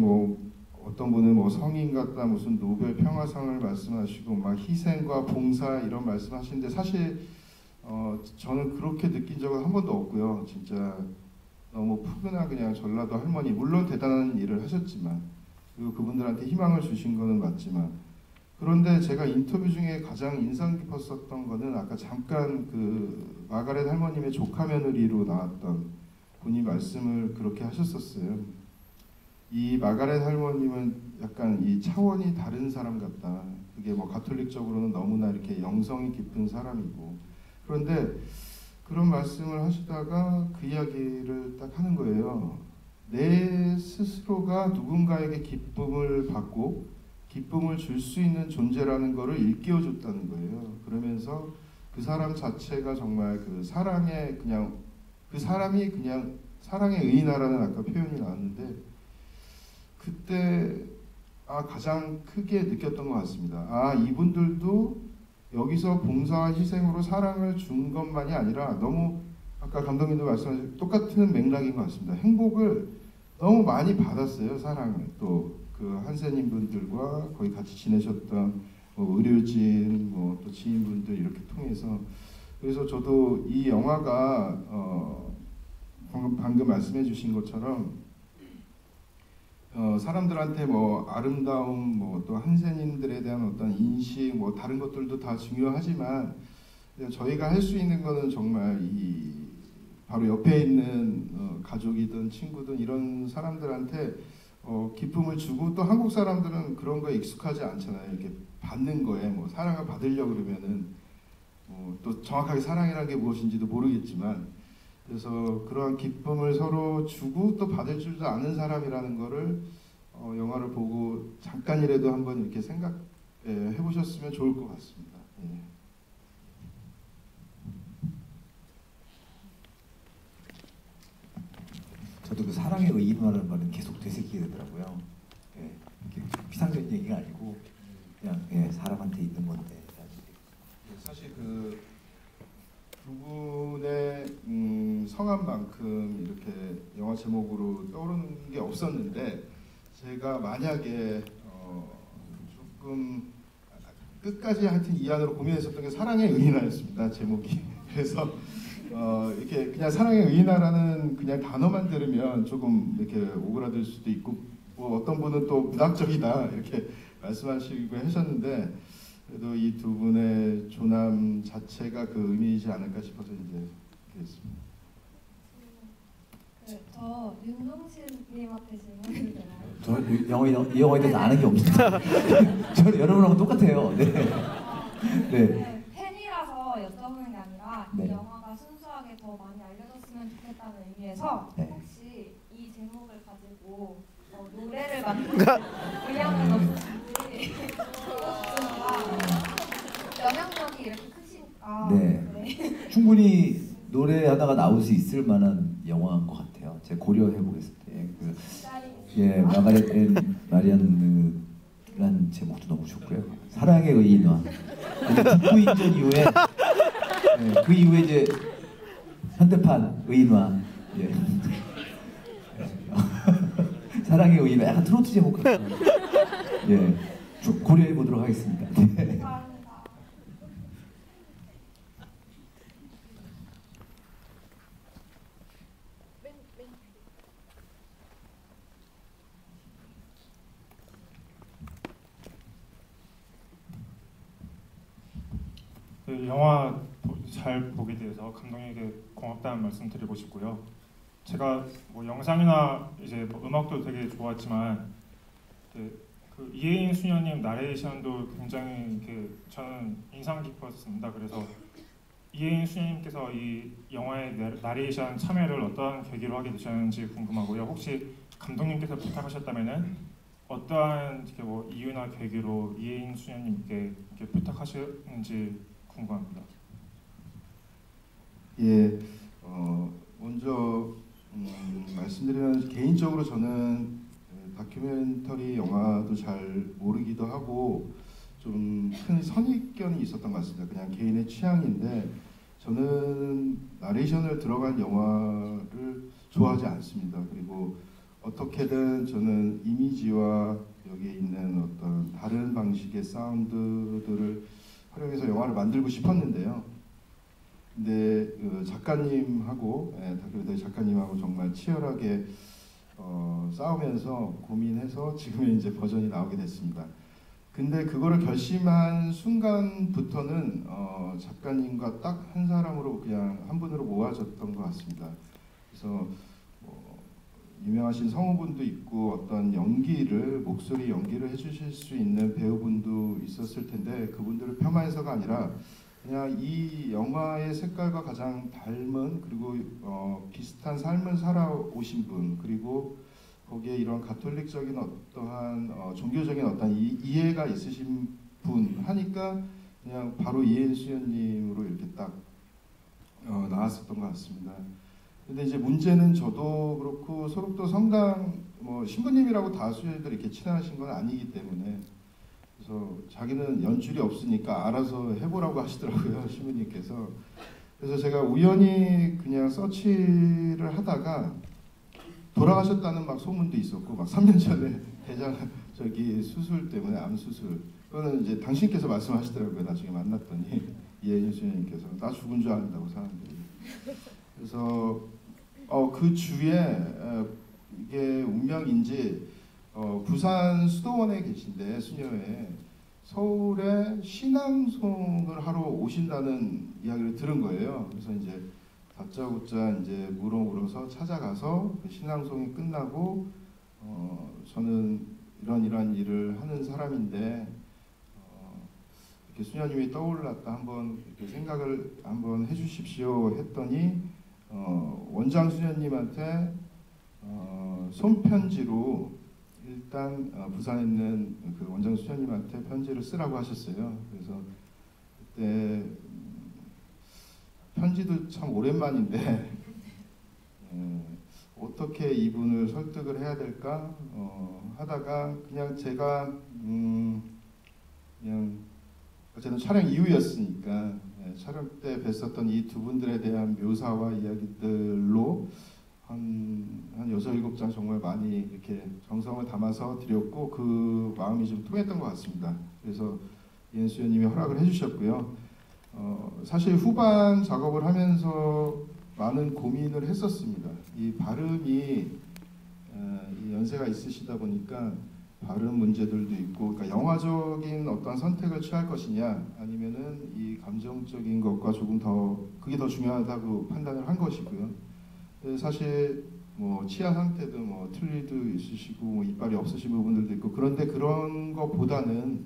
어떤 분은 성인 같다 무슨 노벨 평화상을 말씀하시고 막 희생과 봉사 이런 말씀하시는데 사실 저는 그렇게 느낀 적은 한 번도 없고요. 진짜 너무 푸근한 그냥 전라도 할머니 물론 대단한 일을 하셨지만 그리고 그분들한테 희망을 주신 거는 맞지만 그런데 제가 인터뷰 중에 가장 인상 깊었었던 거는 아까 잠깐 그 마가렛 할머님의 조카 며느리로 나왔던 분이 말씀을 그렇게 하셨었어요. 이 마가렛 할머님은 약간 이 차원이 다른 사람 같다. 그게 가톨릭적으로는 너무나 이렇게 영성이 깊은 사람이고 그런데 그런 말씀을 하시다가 그 이야기를 딱 하는 거예요. 내 스스로가 누군가에게 기쁨을 받고 기쁨을 줄 수 있는 존재라는 것을 일깨워줬다는 거예요. 그러면서 그 사람 자체가 정말 그 사랑의 그냥 그 사람이 그냥 사랑의 의인화라는 아까 표현이 나왔는데 그때 가장 크게 느꼈던 것 같습니다. 이분들도 여기서 봉사와 희생으로 사랑을 준 것만이 아니라 너무 아까 감독님도 말씀하신 똑같은 맥락인 것 같습니다. 행복을 너무 많이 받았어요. 사랑을 또 그 한센인 분들과 거기 같이 지내셨던 의료진 또 지인분들 이렇게 통해서 그래서 저도 이 영화가 방금 말씀해주신 것처럼 사람들한테 아름다움 또 한센인들에 대한 어떤 인식 다른 것들도 다 중요하지만 저희가 할 수 있는 거는 정말 이 바로 옆에 있는 가족이든 친구든 이런 사람들한테 기쁨을 주고 또 한국 사람들은 그런 거에 익숙하지 않잖아요. 이렇게 받는 거에 사랑을 받으려고 그러면은 또 정확하게 사랑이라는 게 무엇인지도 모르겠지만 그래서 그러한 기쁨을 서로 주고 또 받을 줄도 아는 사람이라는 거를 영화를 보고 잠깐이라도 한번 이렇게 생각해 보셨으면 좋을 것 같습니다. 예. 저도 그 사랑의 의인화라는 말은 계속 되새기게 되더라고요. 예, 피상적인 얘기가 아니고 그냥 사람한테 있는 건데. 사실 그 두 분의 성함만큼 이렇게 영화 제목으로 떠오르는 게 없었는데 제가 만약에 조금 끝까지 하여튼 이 안으로 고민했었던 게 사랑의 의인화였습니다. 제목이. 그래서 이렇게 그냥 사랑의 의인화라는 그냥 단어만 들으면 조금 이렇게 오그라들 수도 있고 어떤 분은 또 문학적이다 이렇게 말씀하시고 하셨는데 그래도 이 두 분의 조남 자체가 그 의미이지 않을까 싶어서 이제 했습니다. 저 윤동신님한테 질문이 되나요? 저 이 영화에 대해서 아는 게 없습니다. 저는 여러분하고 똑같아요. 네. 네. 팬이라서 여쭤보는 게 아니라 네. 이 영화가 순수하게 더 많이 알려졌으면 좋겠다는 의미에서 네. 혹시 이 제목을 가지고 노래를 만드는 의향은 없는지 영향력이 이렇게 크시니까 네. 충분히 노래하다가 나올 수 있을 만한 영화인 것 같아요. 제가 고려해 보겠을 때 마가렛 앤 마리안느라는 제목도 너무 좋고요. 사랑의 의인화. 북부인전 이후에 그 이후에 이제 현대판 의인화. 예. 사랑의 의인화. 약간 트로트 제목 같아요. 예, 고려해 보도록 하겠습니다. 네. 영화 잘 보게 돼서 감독님에게 고맙다는 말씀 드리고 싶고요. 제가 뭐 영상이나 이제 뭐 음악도 되게 좋았지만 그 이혜인 수녀님 나레이션도 굉장히 저는 인상 깊었습니다. 그래서 이혜인 수녀님께서 이 영화의 나레이션 참여를 어떠한 계기로 하게 되셨는지 궁금하고요. 혹시 감독님께서 부탁하셨다면은 어떠한 뭐 이유나 계기로 이혜인 수녀님께 이렇게 부탁하셨는지 궁금합니다. 예, 먼저 말씀드리면 개인적으로 저는 다큐멘터리 영화도 잘 모르기도 하고 좀 큰 선입견이 있었던 것 같습니다. 그냥 개인의 취향인데 저는 나레이션을 들어간 영화를 좋아하지 않습니다. 그리고 어떻게든 저는 이미지와 여기에 있는 어떤 다른 방식의 사운드들을 활용해서 영화를 만들고 싶었는데요. 근데 그 작가님하고 다큐멘터리 작가님하고 정말 치열하게 싸우면서 고민해서 지금의 이제 버전이 나오게 됐습니다. 근데 그거를 결심한 순간부터는 작가님과 딱 한 사람으로 그냥 한 분으로 모아졌던 것 같습니다. 그래서 유명하신 성우분도 있고 어떤 목소리 연기를 해주실 수 있는 배우분도 있었을 텐데 그분들을 폄하해서가 아니라 그냥 이 영화의 색깔과 가장 닮은 그리고 비슷한 삶을 살아오신 분 그리고 거기에 이런 가톨릭적인 어떠한 종교적인 어떤 이해가 있으신 분 하니까 그냥 바로 이혜인 수녀님으로 이렇게 딱 나왔었던 것 같습니다. 근데 이제 문제는 저도 그렇고 소록도 성당 뭐 신부님이라고 다수들 이렇게 친하신 건 아니기 때문에 그래서 자기는 연줄이 없으니까 알아서 해보라고 하시더라고요 신부님께서. 그래서 제가 우연히 그냥 서치를 하다가 돌아가셨다는 막 소문도 있었고 막 3년 전에 대장 수술 때문에 암 수술 그거는 이제 당신께서 말씀하시더라고요. 나중에 만났더니 이혜인 수녀님께서 나 죽은 줄 안다고 사람들이. 그래서 그 주에 이게 운명인지 부산 수도원에 계신데 수녀회 서울에 신앙송을 하러 오신다는 이야기를 들은 거예요. 그래서 이제 다짜고짜 이제 물어서 찾아가서 그 신앙송이 끝나고 저는 이런 일을 하는 사람인데 이렇게 수녀님이 떠올랐다 한번 이렇게 생각을 한번 해주십시오 했더니 원장 수녀님한테 손편지로 일단 부산에 있는 그 원장 수녀님한테 편지를 쓰라고 하셨어요. 그래서 그때 편지도 참 오랜만인데 어떻게 이분을 설득을 해야 될까 하다가 그냥 제가 그냥 어쨌든 촬영 이후였으니까 촬영 때 뵀었던 이 두 분들에 대한 묘사와 이야기들로 한 6, 7장 정말 많이 이렇게 정성을 담아서 드렸고 그 마음이 좀 통했던 것 같습니다. 그래서 이혜인 수녀님이 허락을 해주셨고요. 사실 후반 작업을 하면서 많은 고민을 했었습니다. 이 발음이 이 연세가 있으시다 보니까 발음 문제들도 있고, 그러니까 영화적인 어떤 선택을 취할 것이냐, 아니면은 이 감정적인 것과 조금 더 그게 더 중요하다고 판단을 한 것이고요. 사실 뭐 치아 상태도 뭐 틀니도 있으시고 뭐 이빨이 없으신 부분들도 있고 그런데 그런 것보다는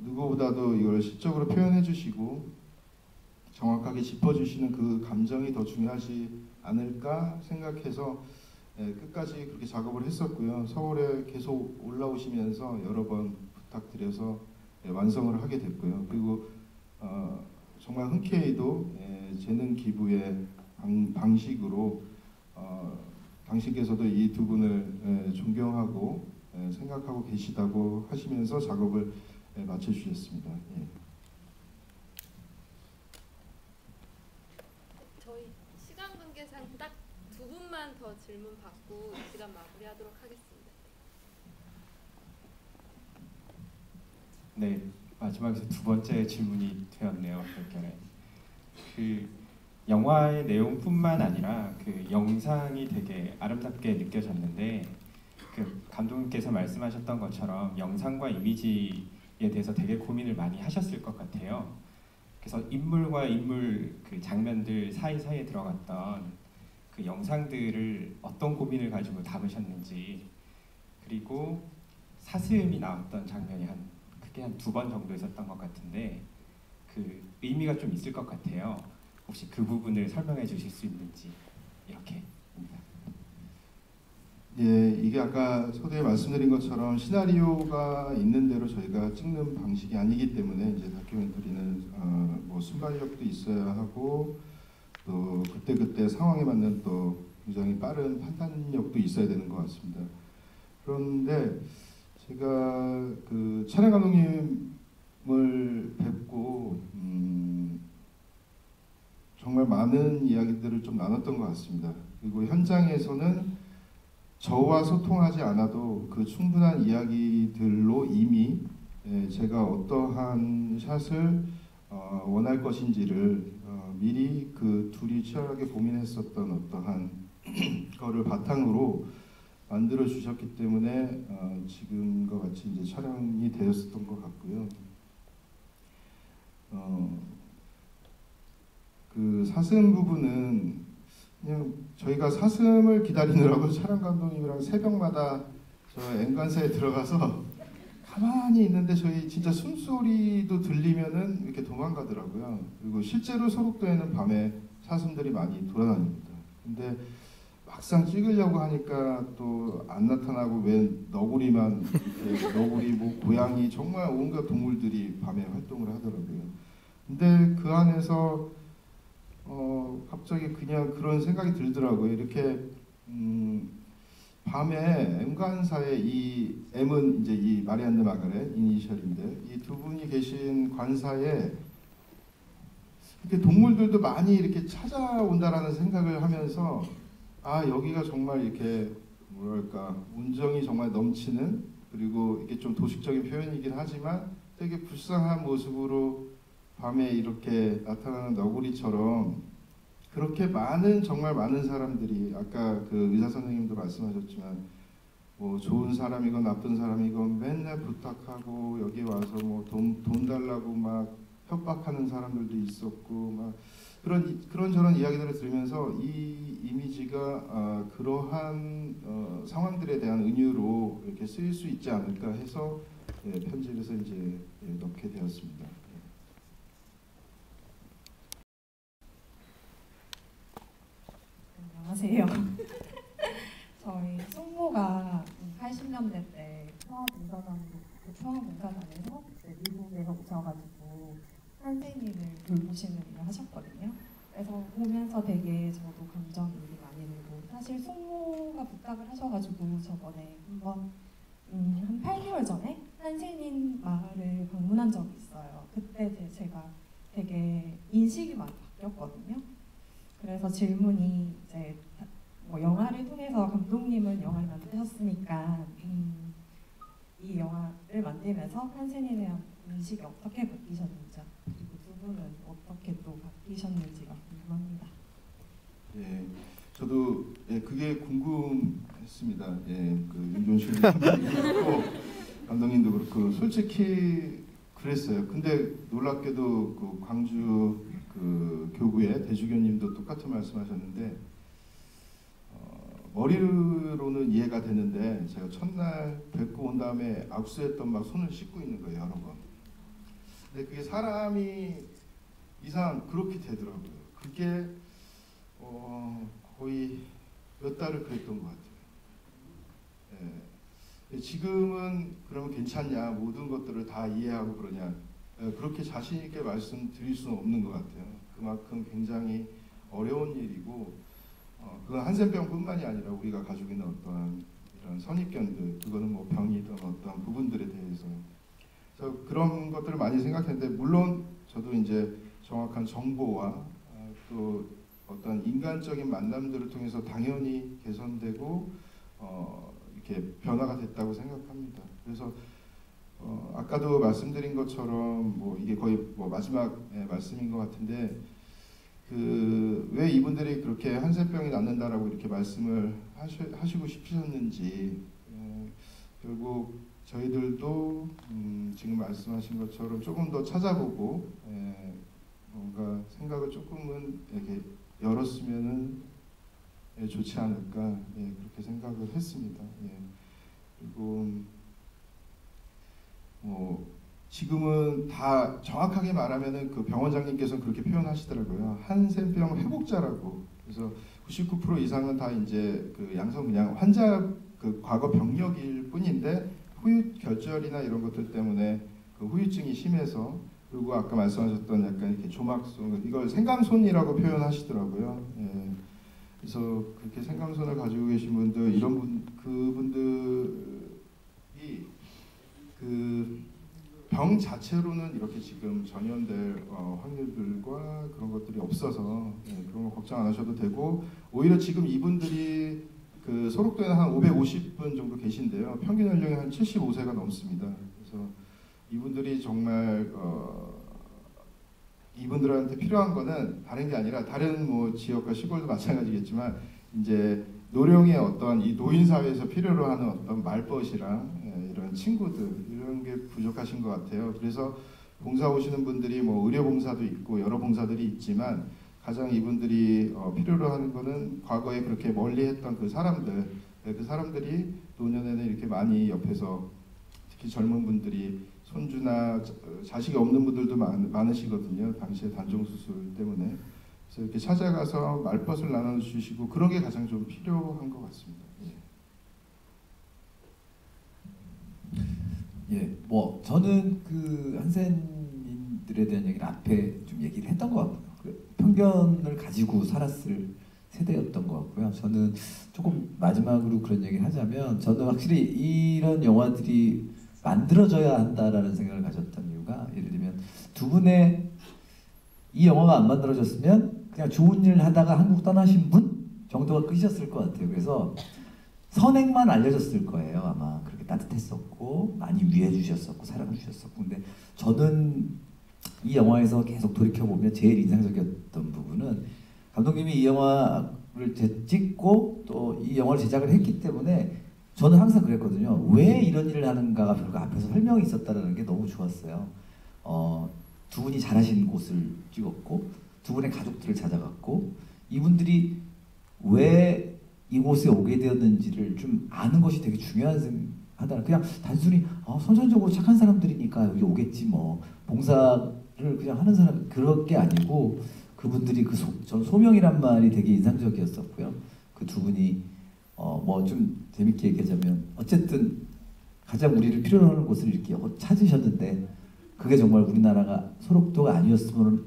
누구보다도 이걸 시적으로 표현해 주시고 정확하게 짚어주시는 그 감정이 더 중요하지 않을까 생각해서 끝까지 그렇게 작업을 했었고요. 서울에 계속 올라오시면서 여러 번 부탁드려서 완성을 하게 됐고요. 그리고 정말 흔쾌히도 재능 기부의 방식으로 당신께서도 이 두 분을 존경하고 생각하고 계시다고 하시면서 작업을 마쳐주셨습니다. 예. 저희 시간 관계상 딱 두 분만 더 질문 받고 이 시간 마무리하도록 하겠습니다. 네, 마지막에서 두 번째 질문이 되었네요. 결결에 그 영화의 내용뿐만 아니라 그 영상이 되게 아름답게 느껴졌는데 그 감독님께서 말씀하셨던 것처럼 영상과 이미지에 대해서 되게 고민을 많이 하셨을 것 같아요. 그래서 인물과 인물 그 장면들 사이사이에 들어갔던 그 영상들을 어떤 고민을 가지고 담으셨는지, 그리고 사슴이 나왔던 장면이 크게 한 2번 정도 있었던 것 같은데 그 의미가 좀 있을 것 같아요. 혹시 그 부분을 설명해 주실 수 있는지. 이렇게입니다. 예, 이게 아까 서두에 말씀드린 것처럼 시나리오가 있는 대로 저희가 찍는 방식이 아니기 때문에 이제 다큐멘터리는 뭐 순발력도 있어야 하고 또 그때 상황에 맞는 또 굉장히 빠른 판단력도 있어야 되는 것 같습니다. 그런데 제가 그 촬영 감독님을 뵙고 정말 많은 이야기들을 좀 나눴던 것 같습니다. 그리고 현장에서는 저와 소통하지 않아도 그 충분한 이야기들로 이미 제가 어떠한 샷을 원할 것인지를 미리 그 둘이 치열하게 고민했었던 어떠한 거를 바탕으로 만들어 주셨기 때문에 지금과 같이 이제 촬영이 되었었던 것 같고요. 그 사슴 부분은 그냥 저희가 사슴을 기다리느라고 촬영 감독님이랑 새벽마다 저 엔관사에 들어가서 가만히 있는데 저희 진짜 숨소리도 들리면은 이렇게 도망가더라고요. 그리고 실제로 소록도에는 밤에 사슴들이 많이 돌아다닙니다. 근데 막상 찍으려고 하니까 또 안 나타나고 왜 너구리만 너구리, 뭐 고양이 정말 온갖 동물들이 밤에 활동을 하더라고요. 근데 그 안에서 갑자기 그냥 그런 생각이 들더라고요. 이렇게 밤에 M관사에 이 M은 이제 이 마리안느 마가렛 이니셜인데 이 두 분이 계신 관사에 이렇게 동물들도 많이 이렇게 찾아온다라는 생각을 하면서 아 여기가 정말 이렇게 뭐랄까 운정이 정말 넘치는 그리고 이게 좀 도식적인 표현이긴 하지만 되게 불쌍한 모습으로 밤에 이렇게 나타나는 너구리처럼 그렇게 정말 많은 사람들이 아까 그 의사 선생님도 말씀하셨지만 뭐 좋은 사람이건 나쁜 사람이건 맨날 부탁하고 여기 와서 뭐 돈 달라고 막 협박하는 사람들도 있었고 막 그런 이야기들을 들으면서 이 이미지가 그러한 상황들에 대한 은유로 이렇게 쓰일 수 있지 않을까 해서 편집에서 이제 넣게 되었습니다. 안녕하세요. 저희 숙모가 80년대 때 평화문화단에서 미국에서 오셔가지고 선생님을 돌보시는 일을 하셨거든요. 그래서 보면서 되게 저도 감정이입이 많이 되고 사실 숙모가 부탁을 하셔가지고 저번에 한번 한 8개월 전에 한센인 마을을 방문한 적이 있어요. 그때 제가 되게 인식이 많이 바뀌었거든요. 그래서 질문이 이제 뭐 영화를 통해서 감독님은 영화를 만드셨으니까 이 영화를 만들면서 한센인에 대한 인식이 어떻게 바뀌셨는지 그리고 두 분은 어떻게 또 바뀌셨는지가 궁금합니다. 예, 저도 그게 궁금했습니다. 그 윤종신 감독님도 감독님도 그렇고 솔직히 그랬어요. 근데 놀랍게도 그 광주 그 교구의 대주교님도 똑같은 말씀하셨는데 머리로는 이해가 되는데 제가 첫날 뵙고 온 다음에 악수했던 막 손을 씻고 있는 거예요 여러 번. 근데 그게 사람이 이상 그렇게 되더라고요. 그게 거의 몇 달을 그랬던 것 같아요. 예. 지금은 그러면 괜찮냐 모든 것들을 다 이해하고 그러냐 그렇게 자신 있게 말씀드릴 수는 없는 것 같아요. 그만큼 굉장히 어려운 일이고 그건 한센병뿐만이 아니라 우리가 가지고 있는 어떠한 이런 선입견들 그거는 뭐 병이든 어떠한 부분들에 대해서 그래서 그런 것들을 많이 생각했는데 물론 저도 이제 정확한 정보와 또 어떤 인간적인 만남들을 통해서 당연히 개선되고 이렇게 변화가 됐다고 생각합니다. 그래서 아까도 말씀드린 것처럼 뭐 이게 거의 뭐 마지막 말씀인 것 같은데 왜 이분들이 그렇게 한센병이 낫는다라고 이렇게 말씀을 하시고 싶으셨는지 결국 저희들도 지금 말씀하신 것처럼 조금 더 찾아보고 뭔가 생각을 조금은 이렇게 열었으면은 좋지 않을까 그렇게 생각을 했습니다. 그리고 지금은 다 정확하게 말하면은 그 병원장님께서는 그렇게 표현하시더라고요. 한센병 회복자라고. 그래서 99% 이상은 다 이제 그 양성 그냥 환자 그 과거 병력일 뿐인데 후유 결절이나 이런 것들 때문에 그 후유증이 심해서 그리고 아까 말씀하셨던 약간 이렇게 조막손 이걸 생강손이라고 표현하시더라고요. 그래서 그렇게 생강손을 가지고 계신 분들 이런 그분들이 그 병 자체로는 이렇게 지금 전염될 확률들과 그런 것들이 없어서 그런 거 걱정 안 하셔도 되고 오히려 지금 이분들이 그 소록도에는 한 550분 정도 계신데요. 평균 연령이 한 75세가 넘습니다. 그래서 이분들이 정말 이분들한테 필요한 거는 다른 게 아니라 다른 뭐 지역과 시골도 마찬가지겠지만 이제 노령의 어떤 이 노인 사회에서 필요로 하는 어떤 말벗이랑 이런 친구들 이런 게 부족하신 것 같아요. 그래서 봉사 오시는 분들이 뭐 의료 봉사도 있고 여러 봉사들이 있지만 가장 이분들이 필요로 하는 거는 과거에 그렇게 멀리했던 그 사람들, 그 사람들이 노년에는 이렇게 많이 옆에서 특히 젊은 분들이 손주나 자식이 없는 분들도 많으시거든요. 당시에 단종 수술 때문에. 그래서 이렇게 찾아가서 말벗을 나눠주시고 그런 게 가장 좀 필요한 것 같습니다. 뭐 저는 그 한센민들에 대한 얘기를 앞에 좀 얘기를 했던 것 같고요. 그 편견을 가지고 살았을 세대였던 것 같고요. 저는 조금 마지막으로 그런 얘기를 하자면 저는 확실히 이런 영화들이 만들어져야 한다라는 생각을 가졌던 이유가 예를 들면 두 분의 이 영화가 안 만들어졌으면 그냥 좋은 일 하다가 한국 떠나신 분 정도가 끝이었을 것 같아요. 그래서 선행만 알려졌을 거예요. 아마 그렇게 따뜻했었고 많이 위해 주셨었고 사랑을 주셨었고 근데 저는 이 영화에서 계속 돌이켜보면 제일 인상적이었던 부분은 감독님이 이 영화를 찍고 또 이 영화를 제작을 했기 때문에 저는 항상 그랬거든요. 왜 이런 일을 하는가가 별거 앞에서 설명이 있었다는 게 너무 좋았어요. 두 분이 잘하신 곳을 찍었고 두 분의 가족들을 찾아갔고 이분들이 왜 이곳에 오게 되었는지를 좀 아는 것이 되게 중요하다. 그냥 단순히 선천적으로 착한 사람들이니까 여기 오겠지 뭐 봉사를 그냥 하는 사람 그럴 게 아니고 그분들이 전 소명이란 말이 되게 인상적이었었고요. 그 두 분이 뭐 좀 재밌게 얘기하자면 어쨌든 가장 우리를 필요로 하는 곳을 이렇게 찾으셨는데 그게 정말 우리나라가 소록도가 아니었으면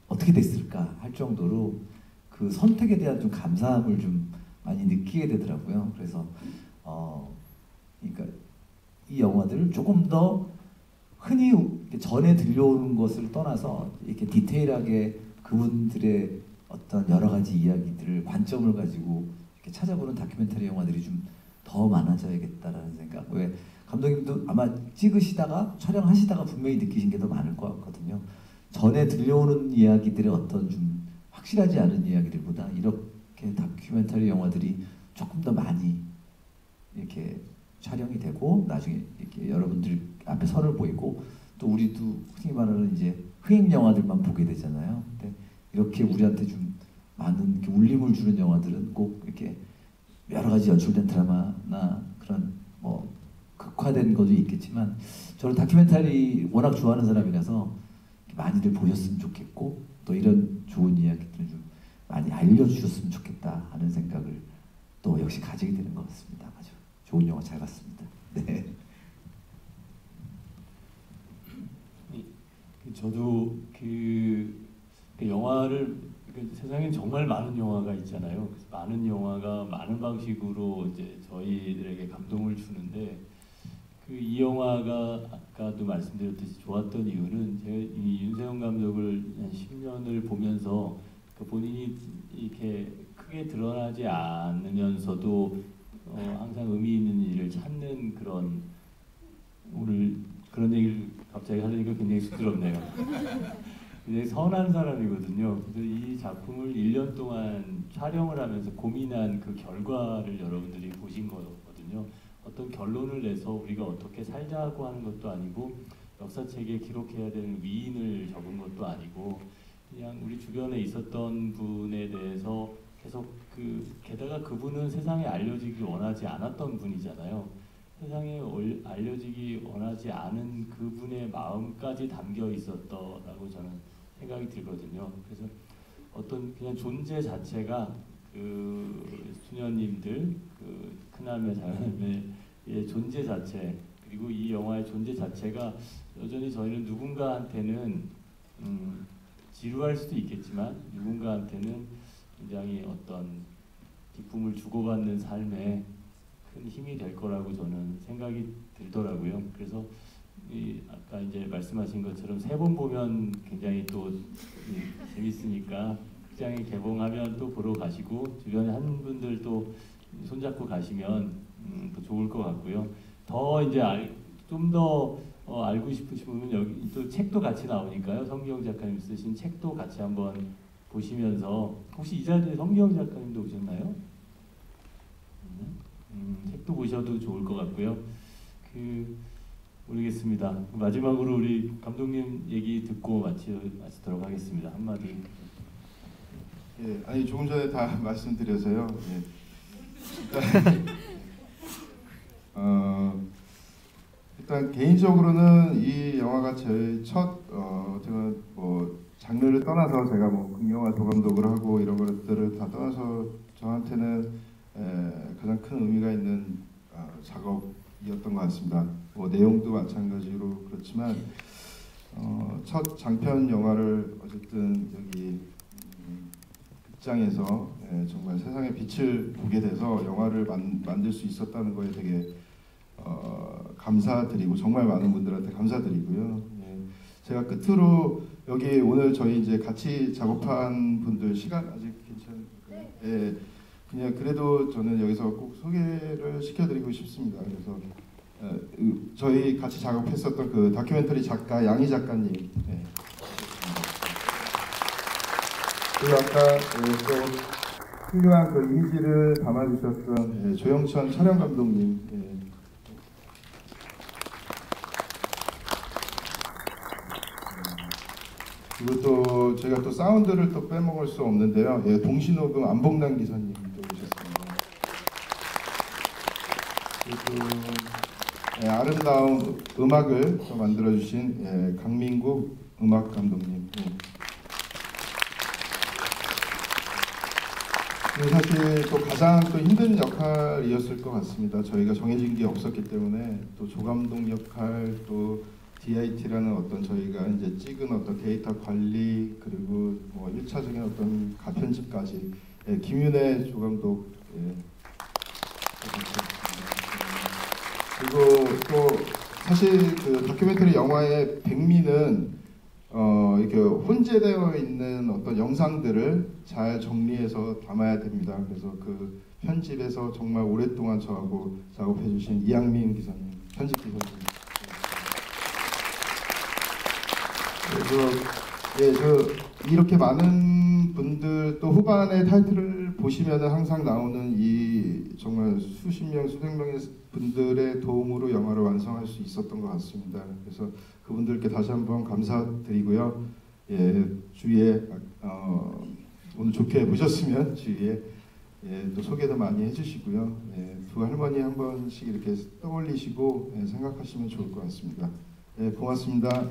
어떻게 됐을까 할 정도로 그 선택에 대한 좀 감사함을 좀 많이 느끼게 되더라고요. 그래서 그러니까 이 영화들을 조금 더 흔히 전에 들려오는 것을 떠나서 이렇게 디테일하게 그분들의 어떤 여러 가지 이야기들을 관점을 가지고 이렇게 찾아보는 다큐멘터리 영화들이 좀 더 많아져야겠다라는 생각. 왜 감독님도 아마 찍으시다가 촬영하시다가 분명히 느끼신 게 더 많을 것 같거든요. 전에 들려오는 이야기들의 어떤 좀 확실하지 않은 이야기들보다 이렇게 다큐멘터리 영화들이 조금 더 많이 이렇게 촬영이 되고 나중에 이렇게 여러분들 앞에 선을 보이고 또 우리도 흔히 말하는 이제 흥행 영화들만 보게 되잖아요. 근데 이렇게 우리한테 좀 많은 이렇게 울림을 주는 영화들은 꼭 이렇게 여러 가지 연출된 드라마나 그런 뭐 극화된 것도 있겠지만 저는 다큐멘터리 워낙 좋아하는 사람이라서 많이들 보셨으면 좋겠고 또 이런 좋은 이야기들을 좀 많이 알려주셨으면 좋겠다 하는 생각을 또 역시 가지게 되는 것 같습니다. 아주 좋은 영화 잘 봤습니다. 네. 저도 그 영화를 세상에 정말 많은 영화가 있잖아요. 그래서 많은 영화가 많은 방식으로 이제 저희들에게 감동을 주는데 그 이 영화가 아까도 말씀드렸듯이 좋았던 이유는 제가 이 윤세영 감독을 한 10년을 보면서 그 본인이 이렇게 크게 드러나지 않으면서도 항상 의미 있는 일을 찾는 그런 오늘 그런 얘기를 갑자기 하려니까 굉장히 쑥스럽네요. 굉장히 선한 사람이거든요. 그래서 이 작품을 1년 동안 촬영을 하면서 고민한 그 결과를 여러분들이 보신 거거든요. 어떤 결론을 내서 우리가 어떻게 살자고 하는 것도 아니고 역사책에 기록해야 되는 위인을 적은 것도 아니고 그냥 우리 주변에 있었던 분에 대해서 계속 게다가 그분은 세상에 알려지기 원하지 않았던 분이잖아요. 세상에 알려지기 원하지 않은 그분의 마음까지 담겨 있었더라고 저는 생각이 들거든요. 그래서 어떤 그냥 존재 자체가 수녀님들, 큰할매, 작할매의 존재 자체, 그리고 이 영화의 존재 자체가 여전히 저희는 누군가한테는 지루할 수도 있겠지만 누군가한테는 굉장히 어떤 기쁨을 주고받는 삶에 큰 힘이 될 거라고 저는 생각이 들더라고요. 그래서 아까 이제 말씀하신 것처럼 3번 보면 굉장히 또 재밌으니까 극장에 개봉하면 또 보러 가시고 주변에 한 분들 또 손잡고 가시면 또 좋을 것 같고요. 더 이제 좀 더 알고 싶으시면 여기 또 책도 같이 나오니까요. 성기영 작가님 쓰신 책도 같이 한번 보시면서 혹시 이 자리에 성기영 작가님도 오셨나요? 책도 보셔도 좋을 것 같고요. 모르겠습니다. 마지막으로 우리 감독님 얘기 듣고 마치도록 하겠습니다. 한마디. 예, 아니 조금 전에 다 말씀드려서요. 예. 일단 개인적으로는 이 영화가 제 첫 제가 뭐 장르를 떠나서 제가 뭐 극영화 도감독을 하고 이런 것들을 다 떠나서 저한테는 가장 큰 의미가 있는 작업이었던 것 같습니다. 뭐 내용도 마찬가지로 그렇지만 첫 장편 영화를 어쨌든 여기 극장에서 정말 세상의 빛을 보게 돼서 영화를 만들 수 있었다는 거에 되게 감사드리고 정말 많은 분들한테 감사드리고요. 제가 끝으로 여기 오늘 저희 이제 같이 작업한 분들 시간 아직 괜찮을까요? 네. 그냥 그래도 저는 여기서 꼭 소개를 시켜드리고 싶습니다. 그래서 저희 같이 작업했었던 그 다큐멘터리 작가 양희 작가님, 네. 그리고 아까 또 훌륭한 그 이미지를 담아주셨던 조영천 촬영 감독님. 그리고 또 제가 또 사운드를 또 빼먹을 수 없는데요. 동시녹음 안봉남 기사님 또 오셨습니다. 그리고 아름다운 음악을 또 만들어주신 강민국 음악 감독님. 사실 또 가장 또 힘든 역할이었을 것 같습니다. 저희가 정해진 게 없었기 때문에 또 조감독 역할, 또 DIT라는 어떤 저희가 이제 찍은 어떤 데이터 관리, 그리고 뭐 1차적인 어떤 가편집까지 김윤혜 조감독 그리고 또 사실 그 다큐멘터리 영화의 백미는 이렇게 혼재되어 있는 어떤 영상들을 잘 정리해서 담아야 됩니다. 그래서 그 편집에서 정말 오랫동안 저하고 작업해주신 이양민 기사님, 편집 기사님. 그래서 이렇게 많은 분들 또 후반에 타이틀을 보시면은 항상 나오는 이 정말 수십 명, 수백 명의 분들의 도움으로 영화를 완성할 수 있었던 것 같습니다. 그래서 그분들께 다시 한번 감사드리고요. 주위에 오늘 좋게 보셨으면 주위에 또 소개도 많이 해주시고요. 두 할머니 한 번씩 이렇게 떠올리시고 생각하시면 좋을 것 같습니다. 고맙습니다.